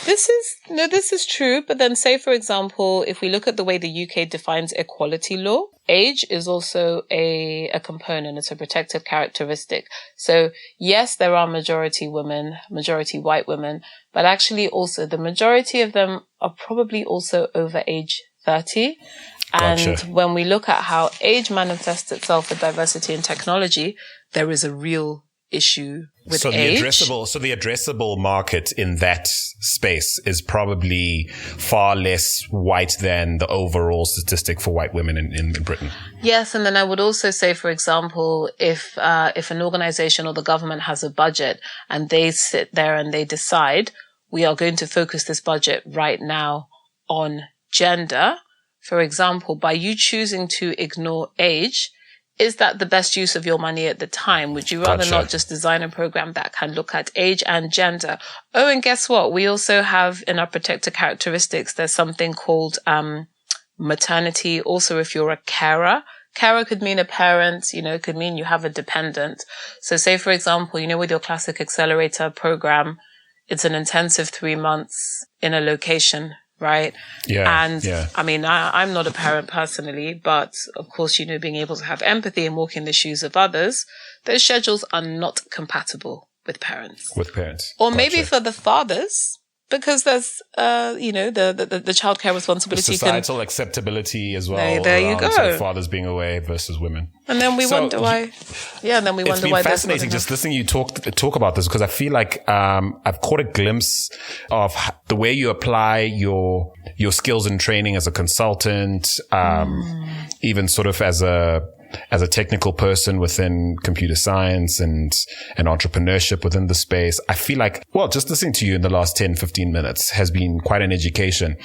This is true. But then say, for example, if we look at the way the UK defines equality law, age is also a component. It's a protected characteristic. So yes, there are majority white women, but actually also the majority of them are probably also over age 30. And when we look at how age manifests itself with diversity in technology, there is a real issue with age. The addressable market in that space is probably far less white than the overall statistic for white women in Britain. Yes, and then I would also say, for example, if an organization or the government has a budget and they sit there and they decide we are going to focus this budget right now on gender, for example, by you choosing to ignore age, is that the best use of your money at the time? Would you rather not just design a program that can look at age and gender? Oh, and guess what? We also have in our protected characteristics, there's something called maternity. Also, if you're a carer, carer could mean a parent, it could mean you have a dependent. So say, for example, with your classic accelerator program, it's an intensive 3 months in a location, right? Yeah. And I mean, I'm not a parent personally, but of course, being able to have empathy and walk in the shoes of others, those schedules are not compatible with parents. Or maybe for the fathers, because there's, the childcare responsibility. The societal acceptability as well. There you go. Sort of fathers being away versus women. And then we wonder why. It's been fascinating just listening you talk about this, because I feel like I've caught a glimpse of the way you apply your skills and training as a consultant, even sort of as a technical person within computer science and entrepreneurship within the space. I feel like, just listening to you in the last 10, 15 minutes has been quite an education.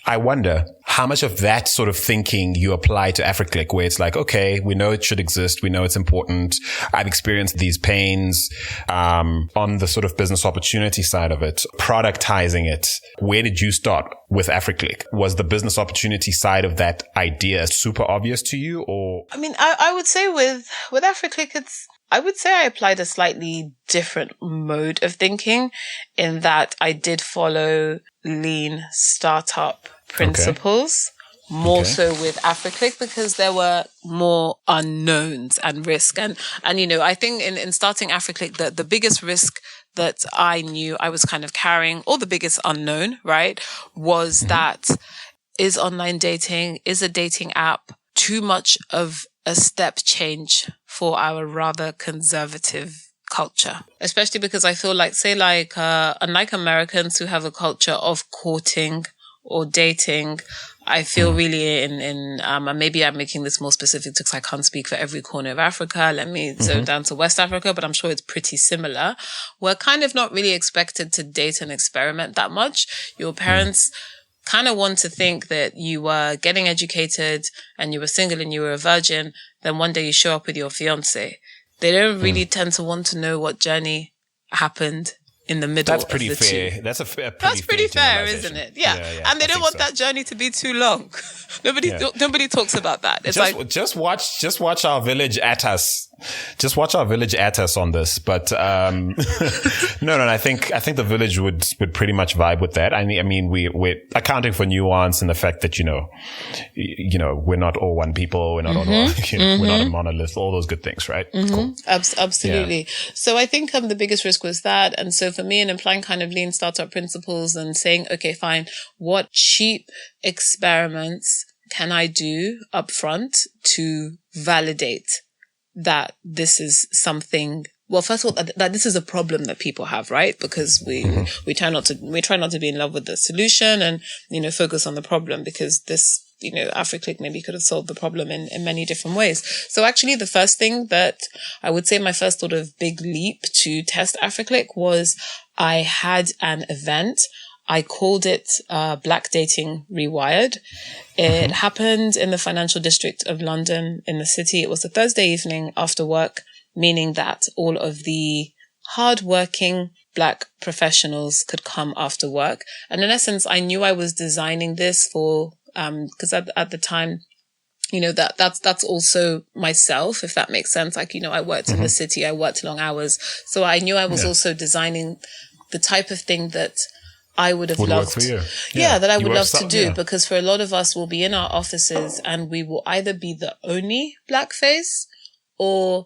I wonder how much of that sort of thinking you apply to Africlick, where it's like, okay, we know it should exist. We know it's important. I've experienced these pains, on the sort of business opportunity side of it, productizing it. Where did you start with Africlick? Was the business opportunity side of that idea super obvious to you, or? I mean, I would say with Africlick, I would say I applied a slightly different mode of thinking, in that I did follow lean startup principles, more so with Africlick, because there were more unknowns and risk. And I think in starting Africlick, the biggest risk that I knew I was kind of carrying, or the biggest unknown, right, was that is online dating, is a dating app too much of a step change for our rather conservative culture? Especially because I feel like, unlike Americans who have a culture of courting or dating, I feel really in maybe I'm making this more specific because I can't speak for every corner of Africa. Let me zone down to West Africa, but I'm sure it's pretty similar. We're kind of not really expected to date and experiment that much. Your parents kind of want to think that you were getting educated and you were single and you were a virgin. Then one day you show up with your fiance. They don't really tend to want to know what journey happened in the middle. That's pretty of the fair. two. That's pretty fair, isn't it? Yeah. And they don't want that journey to be too long. Nobody talks about that. It's just watch our village at us. Just watch our village at us on this. But no. I think the village would pretty much vibe with that. I mean, we're accounting for nuance and the fact that we're not all one people. We're not all we're not a monolith. All those good things, right? Cool. Absolutely. Yeah. So I think the biggest risk was that, and so for me, in applying kind of lean startup principles and saying, okay, fine, what cheap experiments can I do up front to validate that this is something, well, first of all, that this is a problem that people have, right? Because we try not to be in love with the solution and, focus on the problem, because this, Africlick maybe could have solved the problem in many different ways. So actually the first thing that I would say, my first sort of big leap to test Africlick, was I had an event. I called it Black Dating Rewired. It happened in the financial district of London in the city. It was a Thursday evening after work, meaning that all of the hardworking Black professionals could come after work. And in essence, I knew I was designing this for, because at the time, that's also myself, if that makes sense. Like, I worked in the city, I worked long hours. So I knew I was also designing the type of thing that I would have loved. Work for you. That I would love to do, because for a lot of us, we'll be in our offices and we will either be the only Black face, or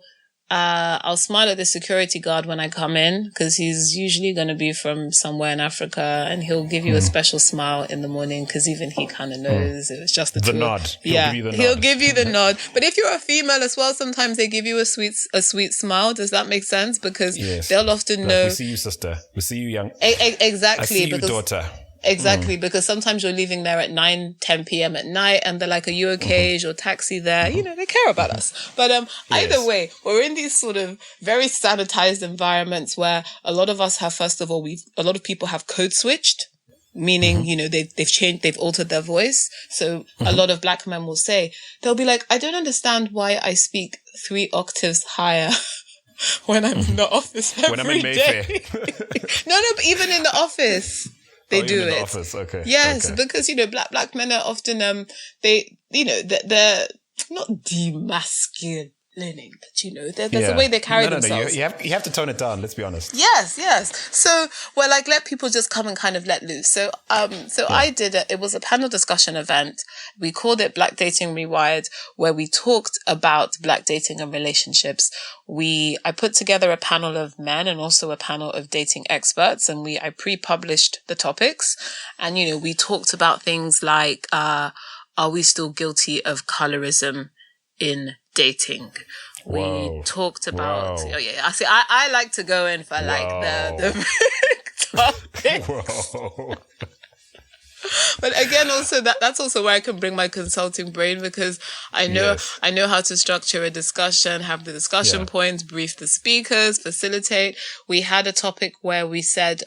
I'll smile at the security guard when I come in, because he's usually going to be from somewhere in Africa, and he'll give you a special smile in the morning, because even he kind of knows it was just the nod. He'll give you the nod. But if you're a female as well, sometimes they give you a sweet smile. Does that make sense? Because they'll often know. We see you, sister. We see you, young. Exactly. I see you, daughter. Exactly, because sometimes you're leaving there at 9, 10 p.m. at night and they're like, are you okay? Is your taxi there? They care about us. But either way, we're in these sort of very sanitized environments where a lot of us have, first of all, a lot of people have code switched, meaning, they've changed, they've altered their voice. So a lot of Black men will say, they'll be like, I don't understand why I speak 3 octaves higher when I'm in the office every day. When I'm in Mayfair. No, but even in the office. they do in it. The office. Okay. Yes, okay. because, black men are often, they're not demasculating, but there's a way they carry themselves. You have to tone it down. Let's be honest. Yes. So we're like, let people just come and kind of let loose. So I did it was a panel discussion event. We called it Black Dating Rewired, where we talked about black dating and relationships. I put together a panel of men and also a panel of dating experts, and I pre-published the topics. And, we talked about things like, are we still guilty of colorism in dating? We talked about, I like to go in for like the topic. Whoa. But again, also that's also where I can bring my consulting brain, because I know how to structure a discussion, have the discussion points, brief the speakers, facilitate. We had a topic where we said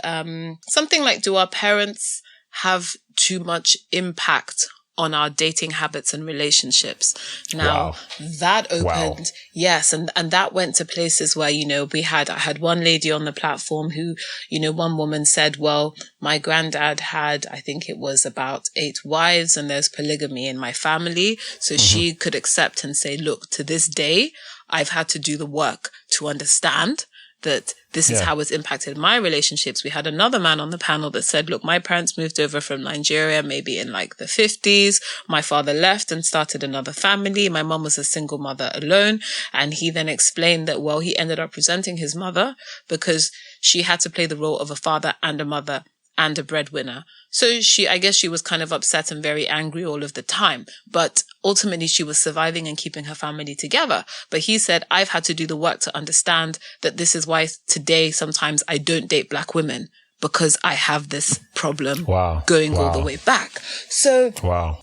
something like, do our parents have too much impact on our dating habits and relationships? Now that opened, yes. And that went to places where, I had one lady on the platform who, one woman said, well, my granddad had, I think it was about 8 wives, and there's polygamy in my family. So she could accept and say, look, to this day, I've had to do the work to understand that this is how it's impacted my relationships. We had another man on the panel that said, look, my parents moved over from Nigeria, maybe in like the 50s. My father left and started another family. My mom was a single mother alone. And he then explained that, well, he ended up resenting his mother because she had to play the role of a father and a mother and a breadwinner. So I guess she was kind of upset and very angry all of the time. But ultimately, she was surviving and keeping her family together. But he said, I've had to do the work to understand that this is why today sometimes I don't date black women, because I have this problem going all the way back. So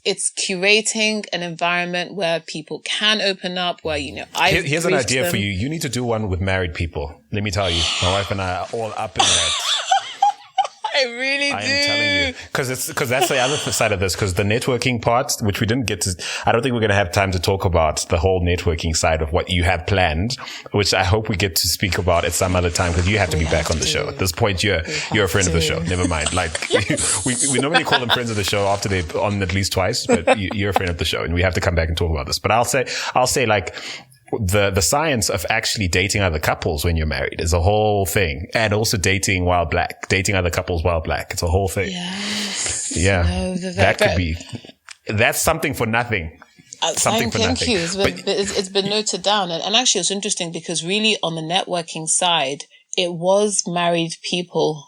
it's curating an environment where people can open up, where, here's an idea for you. You need to do one with married people. Let me tell you, my wife and I are all up in that. I really do. I am telling you, because that's the other side of this. Because the networking part, which we didn't get to, I don't think we're going to have time to talk about the whole networking side of what you have planned, which I hope we get to speak about at some other time, because you have to be back on the show. At this point, you're a friend of the show. Never mind. Like we normally call them friends of the show after they've on at least twice, but you're a friend of the show, and we have to come back and talk about this. But I'll say like, the science of actually dating other couples when you're married is a whole thing. And also dating other couples while black. It's a whole thing. Yes. Yeah. That's something for nothing. Something for thank nothing. You. It's been noted down. And actually it's interesting, because really on the networking side, it was married people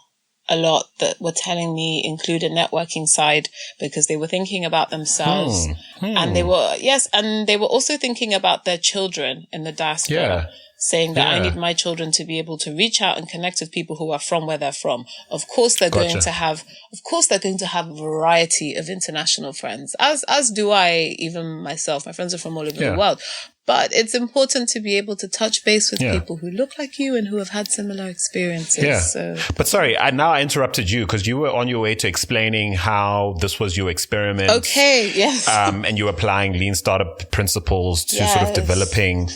a lot that were telling me include a networking side, because they were thinking about themselves and they were also thinking about their children in the diaspora, saying that I need my children to be able to reach out and connect with people who are from where they're from. Of course they're going to have a variety of international friends, as do I, even myself. My friends are from all over the world. But it's important to be able to touch base with people who look like you and who have had similar experiences. Yeah. So. But sorry, I interrupted you because you were on your way to explaining how this was your experiment. Okay, yes. And you were applying lean startup principles to sort of developing.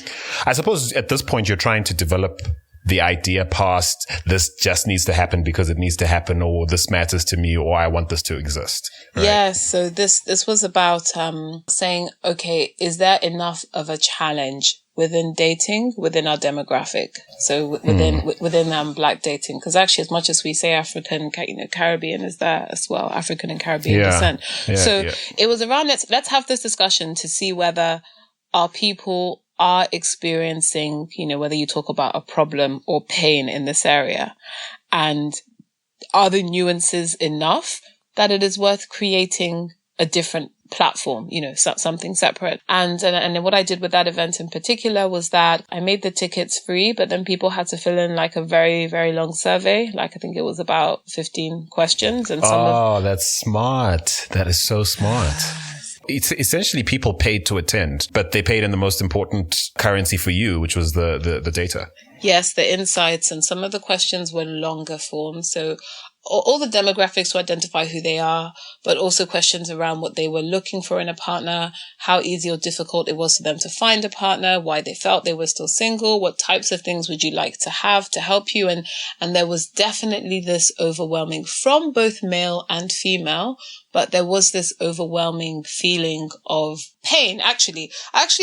I suppose at this point you're trying to develop the idea past this just needs to happen because it needs to happen, or this matters to me, or I want this to exist. Right? Yes. So this was about saying, okay, is there enough of a challenge within dating, within our demographic? So within black dating, because actually, as much as we say African, Caribbean is there as well, African and Caribbean descent. It was around let's have this discussion to see whether our people are experiencing, whether you talk about a problem or pain in this area, and are the nuances enough that it is worth creating a different platform, something separate. And then what I did with that event in particular was that I made the tickets free, but then people had to fill in like a very, very long survey. Like I think it was about 15 questions. And that's smart. That is so smart. It's essentially people paid to attend, but they paid in the most important currency for you, which was the data. Yes, the insights, and some of the questions were longer form. So all the demographics to identify who they are, but also questions around what they were looking for in a partner, how easy or difficult it was for them to find a partner, why they felt they were still single, what types of things would you like to have to help you. And there was definitely this overwhelming from both male and female, but there was this overwhelming feeling of pain. Actually,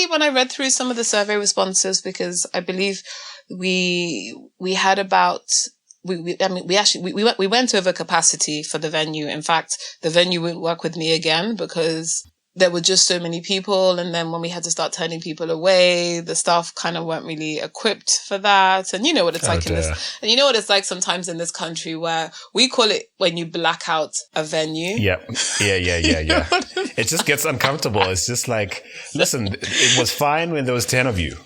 when I read through some of the survey responses, because I believe we had about, we went over capacity for the venue. In fact, the venue wouldn't work with me again because there were just so many people. And then when we had to start turning people away, the staff kind of weren't really equipped for that. And you know what it's like and you know what it's like sometimes in this country where we call it when you black out a venue. Yeah. It just gets uncomfortable. It's just like, listen, it was fine when there was 10 of you.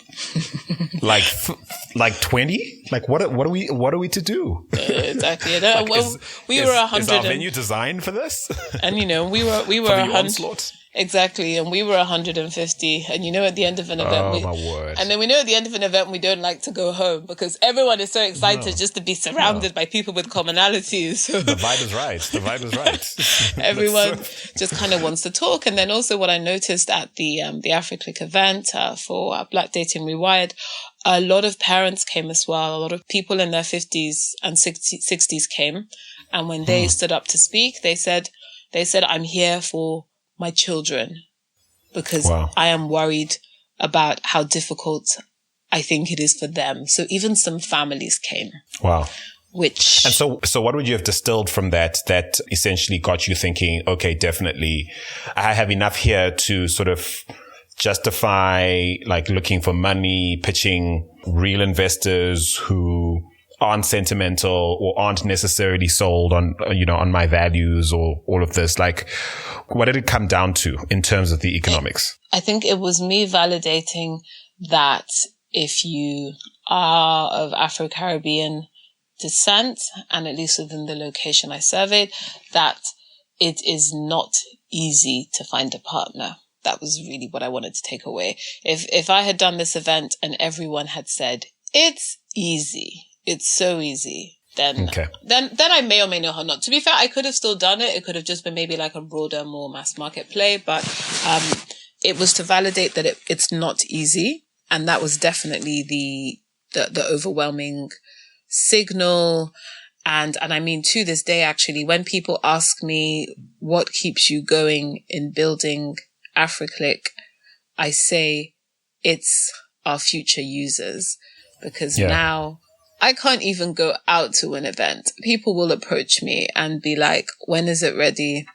like 20? Like what are we to do? Exactly. Like, we were 100. Is our venue designed for this? And you know, we were 100. Exactly. And we were 150. And you know, at the end of an event, my word. And then we know at the end of an event, we don't like to go home because everyone is so excited just to be surrounded by people with commonalities. So The vibe is right. Everyone just kind of wants to talk. And then also what I noticed at the Africlick event for Black Dating Rewired, a lot of parents came as well. A lot of people in their 50s and 60s came. And when they stood up to speak, they said, I'm here for my children because I am worried about how difficult I think it is for them. So even some families came. Wow. And so what would you have distilled from that essentially got you thinking, okay, definitely I have enough here to sort of justify like looking for money, pitching real investors who aren't sentimental or aren't necessarily sold on, on my values or all of this? Like, what did it come down to in terms of the economics? I think it was me validating that if you are of Afro-Caribbean descent, and at least within the location I surveyed, that it is not easy to find a partner. That was really what I wanted to take away. If I had done this event and everyone had said, it's easy, it's so easy, then I may or may not. To be fair, I could have still done it. It could have just been maybe like a broader, more mass market play, but it was to validate that it's not easy. And that was definitely the overwhelming signal. And I mean, to this day, actually, when people ask me what keeps you going in building Africlick, I say it's our future users, because now I can't even go out to an event. People will approach me and be like, when is it ready?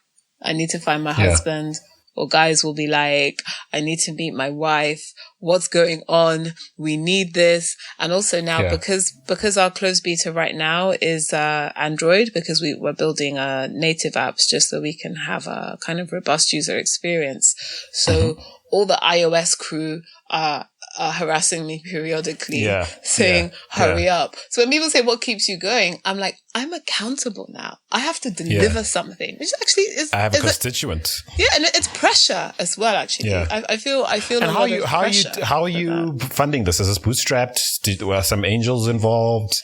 I need to find my husband. Or guys will be like, I need to meet my wife. What's going on? We need this. And also now, because our closed beta right now is Android, because we're building native apps just so we can have a kind of robust user experience. So all the iOS crew are harassing me periodically, saying, hurry up. So when people say, what keeps you going? I'm like, I'm accountable now. I have to deliver something, which actually is... I have a constituent. And it's pressure as well, actually. I feel and a lot of pressure. How are you funding this? Is this bootstrapped? Were some angels involved?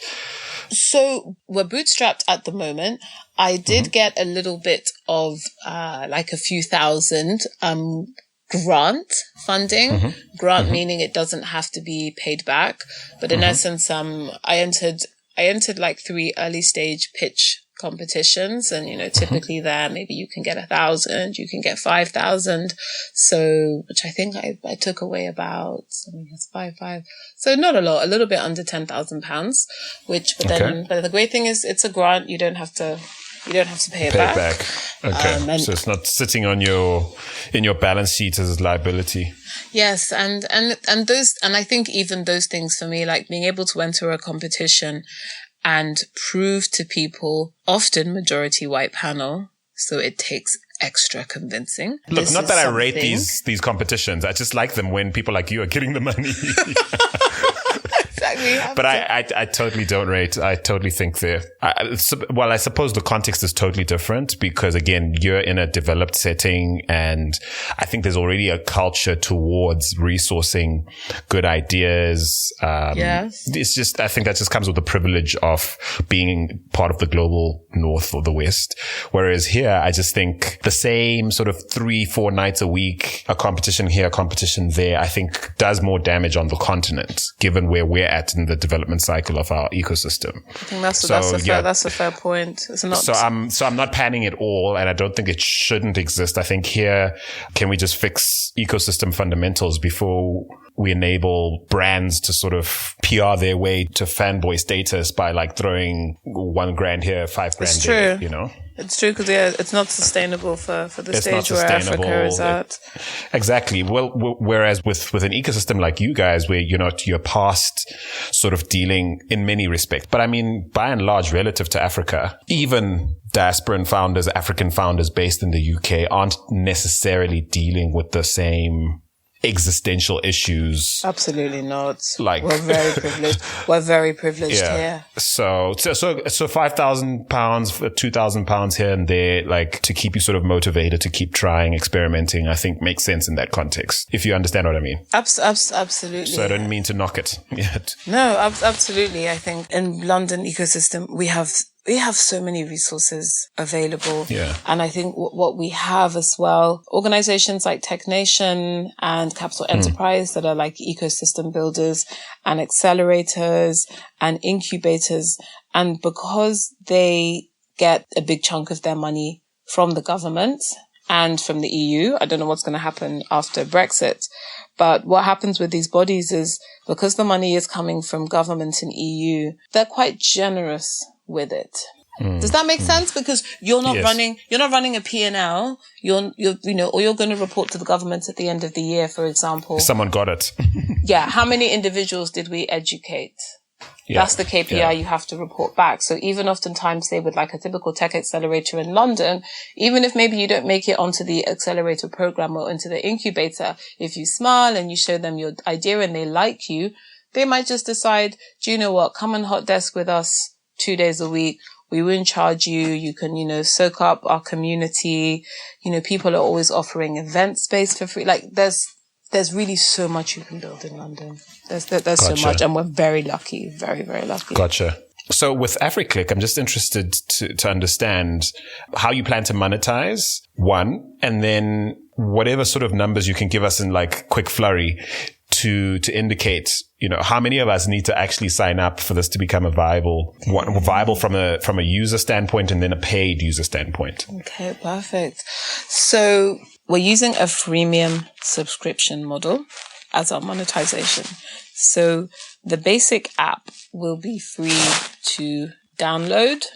So we're bootstrapped at the moment. I did get a little bit of like a few thousand grant funding. Grant meaning it doesn't have to be paid back, but in essence, I entered like 3 early stage pitch competitions, and typically there maybe you can get 1,000, you can get 5,000. So which I think I took away about, it's 5, so not a lot, a little bit under £10,000. But the great thing is it's a grant. You don't have to pay it back. Okay. So it's not sitting on in your balance sheet as a liability. Yes. And I think even those things for me, like being able to enter a competition and prove to people, often majority white panel, so it takes extra convincing. Look, not that I rate these competitions. I just like them when people like you are getting the money. exactly. But I totally don't rate. I totally think I suppose the context is totally different because, again, you're in a developed setting, and I think there's already a culture towards resourcing good ideas. Yes. It's just, I think that just comes with the privilege of being part of the global north or the west. Whereas here, I just think the same sort of 3-4 nights a week, a competition here, a competition there, I think does more damage on the continent, given where we're at in the development cycle of our ecosystem. I think that's a fair point. It's not. So I'm not panning it all, and I don't think it shouldn't exist. I think here, can we just fix ecosystem fundamentals before we enable brands to sort of PR their way to fanboy status by like throwing $1,000 here, $5,000 there, you know? It's true because it's not sustainable for the stage where Africa is at. Exactly. Well, whereas with an ecosystem like you guys, where you're past sort of dealing in many respects, but I mean, by and large, relative to Africa, even diasporan founders, African founders based in the UK aren't necessarily dealing with the same existential issues. Absolutely not. Like, we're very privileged. We're very privileged here. So £5,000, £2,000 here and there, like to keep you sort of motivated to keep trying, experimenting, I think makes sense in that context. If you understand what I mean. Absolutely. So I don't mean to knock it yet. No, absolutely. I think in London ecosystem, we have so many resources available. Yeah. And I think what we have as well, organizations like Tech Nation and Capital Enterprise that are like ecosystem builders and accelerators and incubators. And because they get a big chunk of their money from the government and from the EU, I don't know what's going to happen after Brexit. But what happens with these bodies is because the money is coming from government and EU, they're quite generous with it. Does that make sense? Because you're not running a P&L. Or you're going to report to the government at the end of the year, for example. Someone got it. Yeah. How many individuals did we educate? Yeah. That's the KPI you have to report back. So even oftentimes, say with like a typical tech accelerator in London, even if maybe you don't make it onto the accelerator program or into the incubator, if you smile and you show them your idea and they like you, they might just decide, do you know what? Come and hot desk with us 2 days a week. We won't charge you. You can, soak up our community. People are always offering event space for free. Like there's really so much you can build in London. There's so much, and we're very lucky, very, very lucky. Gotcha. So with Africlick, I'm just interested to understand how you plan to monetize, one, and then whatever sort of numbers you can give us in like quick flurry to indicate, how many of us need to actually sign up for this to become viable from a user standpoint and then a paid user standpoint. Okay, perfect. So we're using a freemium subscription model as our monetization. So the basic app will be free to download,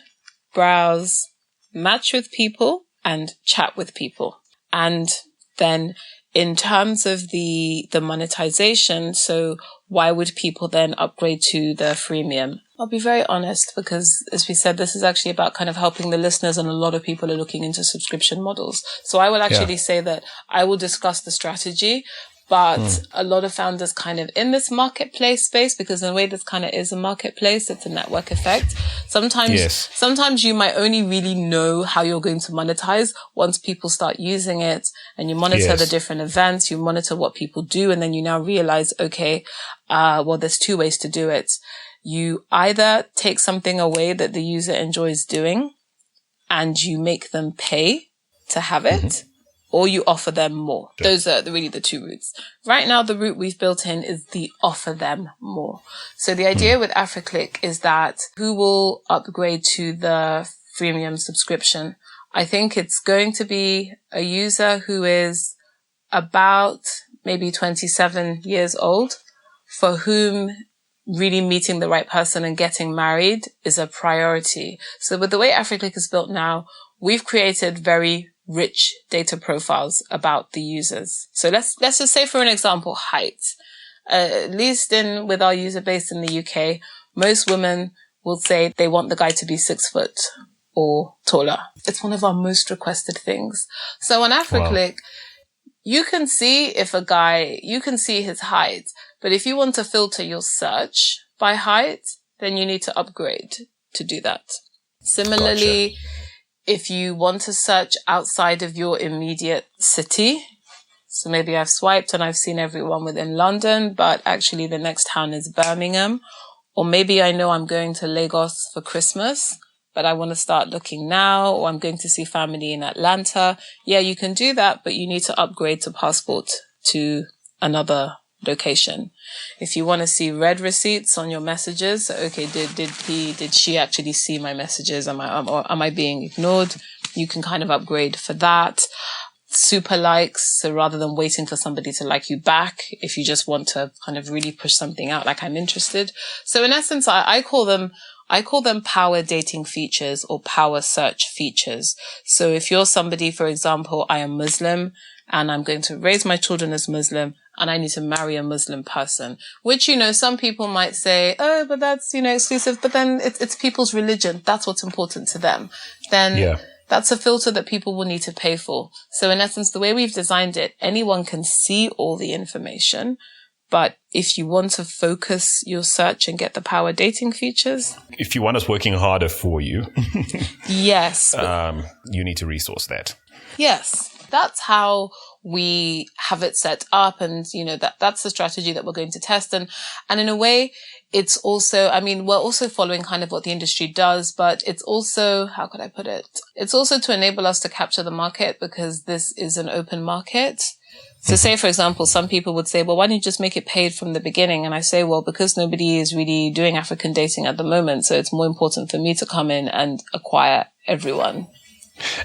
browse, match with people, and chat with people. And then in terms of the monetization, so why would people then upgrade to the freemium? I'll be very honest because, as we said, this is actually about kind of helping the listeners, and a lot of people are looking into subscription models. So I will actually say that I will discuss the strategy, but a lot of founders kind of in this marketplace space, because in a way this kind of is a marketplace, it's a network effect. Sometimes you might only really know how you're going to monetize once people start using it, and you monitor the different events, you monitor what people do, and then you now realize, okay, there's two ways to do it. You either take something away that the user enjoys doing and you make them pay to have it, or you offer them more. Those are really the two routes. Right now, the route we've built in is the offer them more. So the idea with Africlick is that who will upgrade to the freemium subscription? I think it's going to be a user who is about maybe 27 years old, for whom really meeting the right person and getting married is a priority. So with the way Africlick is built now, we've created very rich data profiles about the users. So let's just say, for an example, height. At least with our user base in the UK, most women will say they want the guy to be 6 foot or taller. It's one of our most requested things. So on Africlick, you can see you can see his height, but if you want to filter your search by height, then you need to upgrade to do that. Similarly, if you want to search outside of your immediate city, so maybe I've swiped and I've seen everyone within London, but actually the next town is Birmingham. Or maybe I know I'm going to Lagos for Christmas, but I want to start looking now, or I'm going to see family in Atlanta. Yeah, you can do that, but you need to upgrade to passport to another location. If you want to see red receipts on your messages, so, okay, did she actually see my messages? Am I being ignored? You can kind of upgrade for that. Super likes, so rather than waiting for somebody to like you back, if you just want to kind of really push something out, like I'm interested. So in essence, I call them power dating features or power search features. So if you're somebody, for example, I am Muslim and I'm going to raise my children as Muslim and I need to marry a Muslim person, which, you know, some people might say, oh, but that's, you know, exclusive, but then it's people's religion. That's what's important to them. Then that's a filter that people will need to pay for. So in essence, the way we've designed it, anyone can see all the information. But if you want to focus your search and get the power dating features, if you want us working harder for you, yes, you need to resource that. Yes, that's how we have it set up. And, you know, that's the strategy that we're going to test. And in a way, it's also, I mean, we're also following kind of what the industry does, but it's also, how could I put it? It's also to enable us to capture the market because this is an open market. So say, for example, some people would say, well, why don't you just make it paid from the beginning? And I say, well, because nobody is really doing African dating at the moment. So it's more important for me to come in and acquire everyone.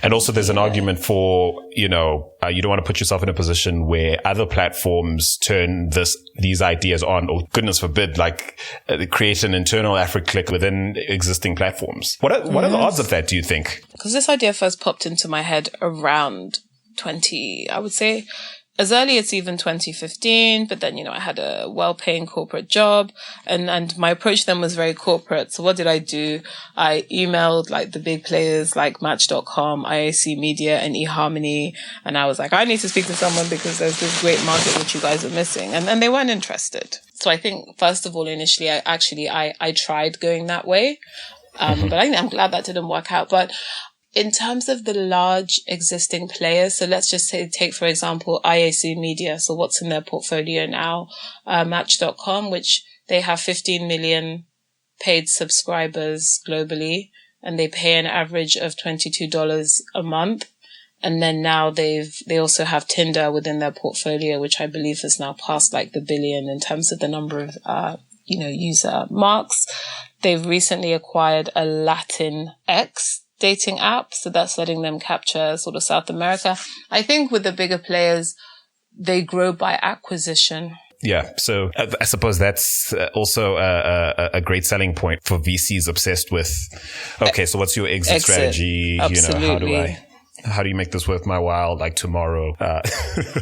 And also there's an argument for, you know, you don't want to put yourself in a position where other platforms turn these ideas on, or goodness forbid, like create an internal Africlick within existing platforms. What are the odds of that, do you think? Because this idea first popped into my head around I would say as early as even 2015, but then, you know, I had a well-paying corporate job and my approach then was very corporate. So what did I do? I emailed like the big players like Match.com, IAC Media and eHarmony. And I was like, I need to speak to someone because there's this great market which you guys are missing. And they weren't interested. So I think first of all, initially, I tried going that way. But I'm glad that didn't work out. But in terms of the large existing players, so let's just say, take, for example, IAC Media. So what's in their portfolio now? Match.com, which they have 15 million paid subscribers globally, and they pay an average of $22 a month. And then now they also have Tinder within their portfolio, which I believe has now passed like the billion in terms of the number of, user marks. They've recently acquired a Latinx dating app, so that's letting them capture sort of South America. I think with the bigger players, they grow by acquisition. Yeah, so I suppose that's also a great selling point for VCs obsessed with, okay, so what's your exit strategy? Absolutely. You know, how do you make this worth my while, like tomorrow?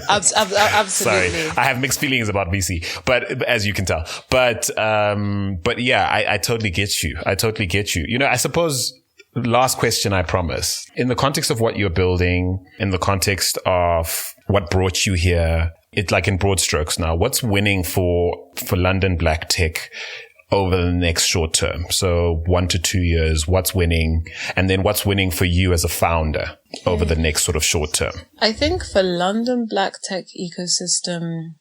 Absolutely. Sorry, I have mixed feelings about VC, but as you can tell. But yeah, I totally get you. You know, I suppose, last question, I promise. In the context of what you're building, in the context of what brought you here, it's like in broad strokes now, what's winning for London Black Tech over the next short term? So 1 to 2 years, what's winning? And then what's winning for you as a founder over the next sort of short term? I think for London Black Tech ecosystem,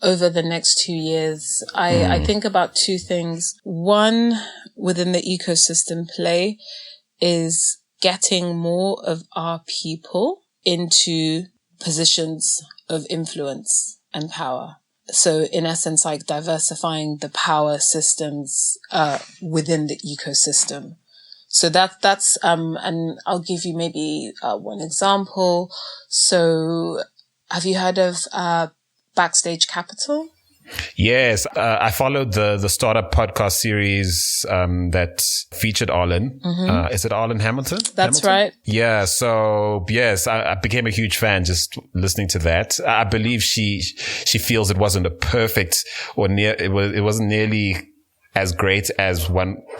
over the next 2 years, I think about two things. One, within the ecosystem play, is getting more of our people into positions of influence and power. So in essence, like diversifying the power systems within the ecosystem. So that's and I'll give you maybe one example. So have you heard of Backstage Capital? Yes, I followed the startup podcast series that featured Arlen. Is it Arlen Hamilton? That's right. Yeah. So yes, I became a huge fan just listening to that. I believe she feels it wasn't a perfect or it wasn't nearly as great as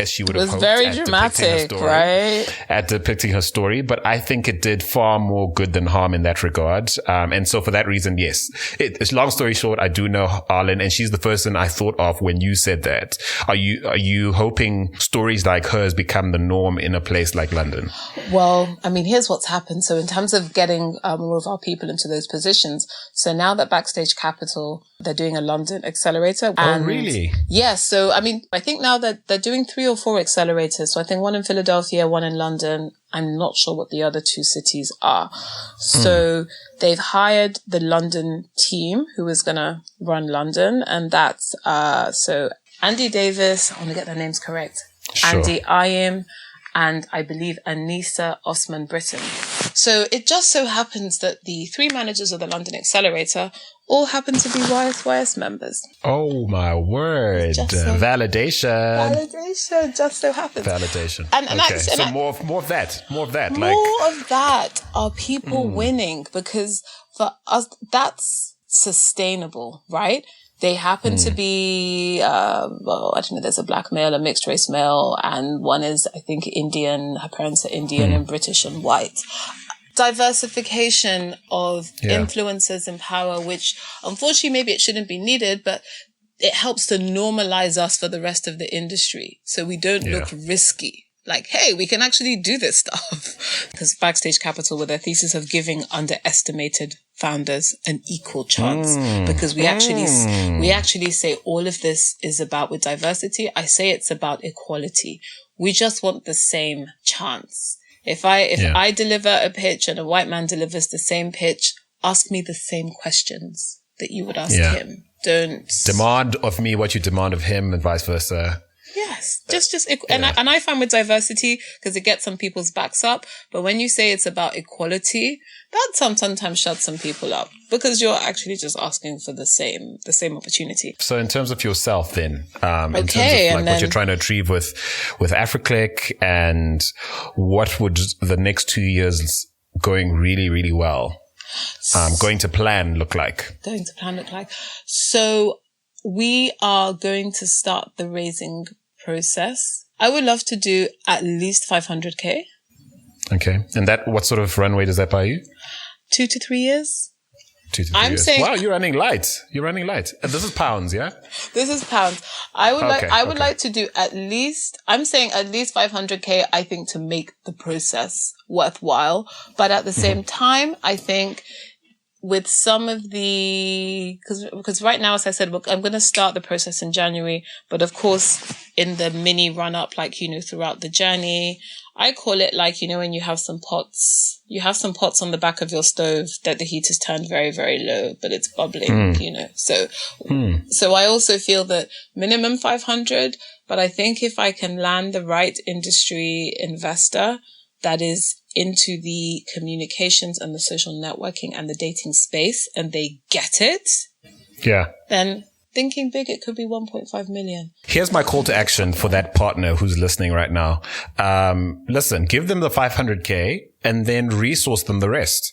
she would have hoped. It was very dramatic, right? At depicting her story, but I think it did far more good than harm in that regard. And so for that reason, yes. It's long story short, I do know Arlen, and she's the person I thought of when you said that. Are you hoping stories like hers become the norm in a place like London? Well, I mean, here's what's happened. So in terms of getting more of our people into those positions, so now that Backstage Capital, they're doing a London accelerator. Oh, really? Yes. So, I mean, I think now that they're doing 3 or 4 accelerators. So I think one in Philadelphia, one in London. I'm not sure what the other 2 cities are. So they've hired the London team who is going to run London. And that's, so Andy Davis, I want to get their names correct. Sure. Andy Ayim, and I believe Anissa Osman Britton. So it just so happens that the 3 managers of the London Accelerator all happen to be YSYS members. Oh my word. Validation. Validation just so happens. Validation. And okay. So more of that. More of that are people winning, because for us, that's sustainable, right? They happen to be, I don't know, there's a black male, a mixed race male, and one is, I think, Indian. Her parents are Indian and British and white. Diversification of influencers in power, which unfortunately maybe it shouldn't be needed, but it helps to normalize us for the rest of the industry. So we don't look risky. Like, hey, we can actually do this stuff. Because Backstage Capital, with their thesis of giving underestimated founders an equal chance, because we actually say all of this is about, with diversity, I say it's about equality. We just want the same chance. If I deliver a pitch and a white man delivers the same pitch, ask me the same questions that you would ask him. Don't demand of me what you demand of him, and vice versa. Yes, and I find with diversity, because it gets some people's backs up, but when you say it's about equality, that sometimes shuts some people up, because you're actually just asking for the same opportunity. So in terms of yourself then, in terms of what you're trying to achieve with Africlick, and what would the next 2 years going really, really well, going to plan look like? So we are going to start the raising process. I would love to do at least 500K. Okay. And what sort of runway does that buy you? 2 to 3 years. 2 to 3 years. Wow, you're running light. And this is pounds, yeah? This is pounds. I would like to do I'm saying at least 500K, I think, to make the process worthwhile. But at the same time, I think with some of because right now, as I said, I'm going to start the process in January, but of course, in the mini run up, throughout the journey, I call it when you have some pots on the back of your stove that the heat is turned very, very low, but it's bubbling, So I also feel that minimum 500, but I think if I can land the right industry investor that is into the communications and the social networking and the dating space, and they get it, then thinking big, it could be 1.5 million. Here's my call to action for that partner who's listening right now. Listen, give them the 500K and then resource them the rest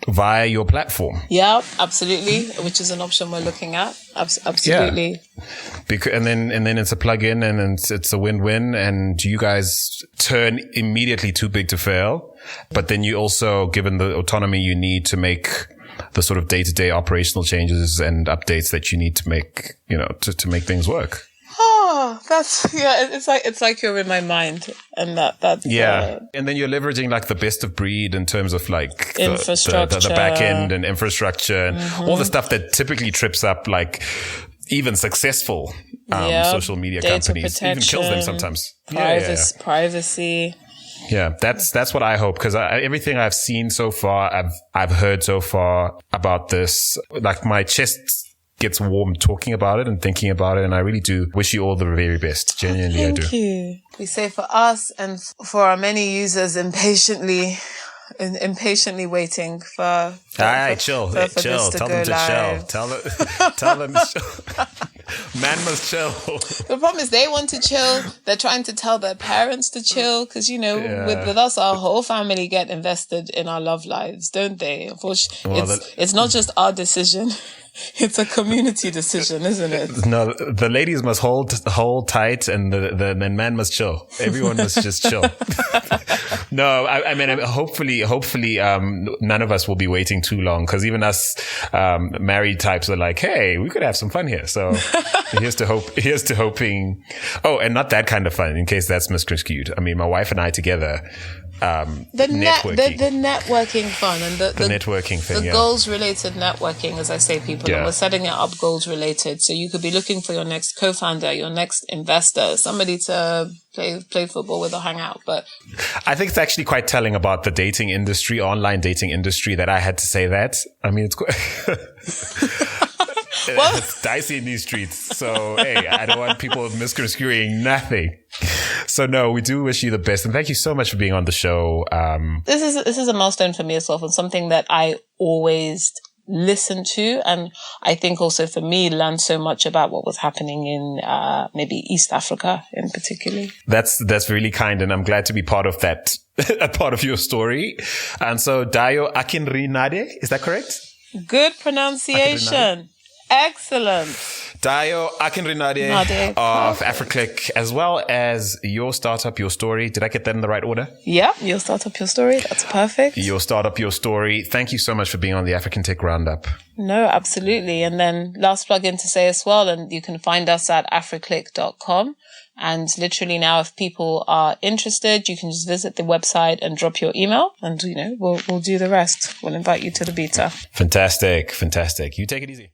via your platform. Yeah, absolutely. Which is an option we're looking at. Absolutely. Yeah. And then it's a plug-in, and it's a win-win, and you guys turn immediately too big to fail. But then you also, given the autonomy you need to make the sort of day-to-day operational changes and updates that you need to make, to make things work. Oh, it's like you're in my mind, and that's and then you're leveraging the best of breed in terms of infrastructure, the back end and infrastructure and all the stuff that typically trips up even successful social media companies, even kills them sometimes. Privacy. Yeah, that's what I hope, because everything I've seen so far, I've heard so far about this, my chest gets warm talking about it and thinking about it, and I really do wish you all the very best. Genuinely, I do. Thank you. We say for us and for our many users impatiently waiting for. All right, chill. Tell them to chill. Tell them. Man must chill. The problem is they want to chill. They're trying to tell their parents to chill, because with us, our whole family get invested in our love lives, don't they? Unfortunately, it's not just our decision. It's a community decision, isn't it? No, the ladies must hold tight, and the man must chill. Everyone must just chill. No, I mean, hopefully, none of us will be waiting too long, because even us married types are like, hey, we could have some fun here. So here's to hoping. Oh, and not that kind of fun, in case that's misconstrued. I mean, my wife and I together. The networking fun and the networking thing, the goals related networking, as I say, people, and we're setting it up goals related. So you could be looking for your next co-founder, your next investor, somebody to play football with or hang out. But I think it's actually quite telling about the dating industry, online dating industry, that I had to say that. I mean, it's quite well, it's dicey in these streets. So, hey, I don't want people misconstruing nothing. So, no, we do wish you the best. And thank you so much for being on the show. This is a milestone for me as well, and something that I always listen to. And I think also for me, learned so much about what was happening in maybe East Africa in particular. That's really kind. And I'm glad to be part of that, a part of your story. And so, Dayo Akinrinade, is that correct? Good pronunciation. Excellent. Dayo Akinrinade of Africlick, as well as Your Startup, Your Story. Did I get that in the right order? Yeah, Your Startup, Your Story. That's perfect. Your Startup, Your Story. Thank you so much for being on the African Tech Roundup. No, absolutely. And then last plug-in to say as well, and you can find us at africlick.com. And literally now, if people are interested, you can just visit the website and drop your email, and we'll do the rest. We'll invite you to the beta. Fantastic. You take it easy.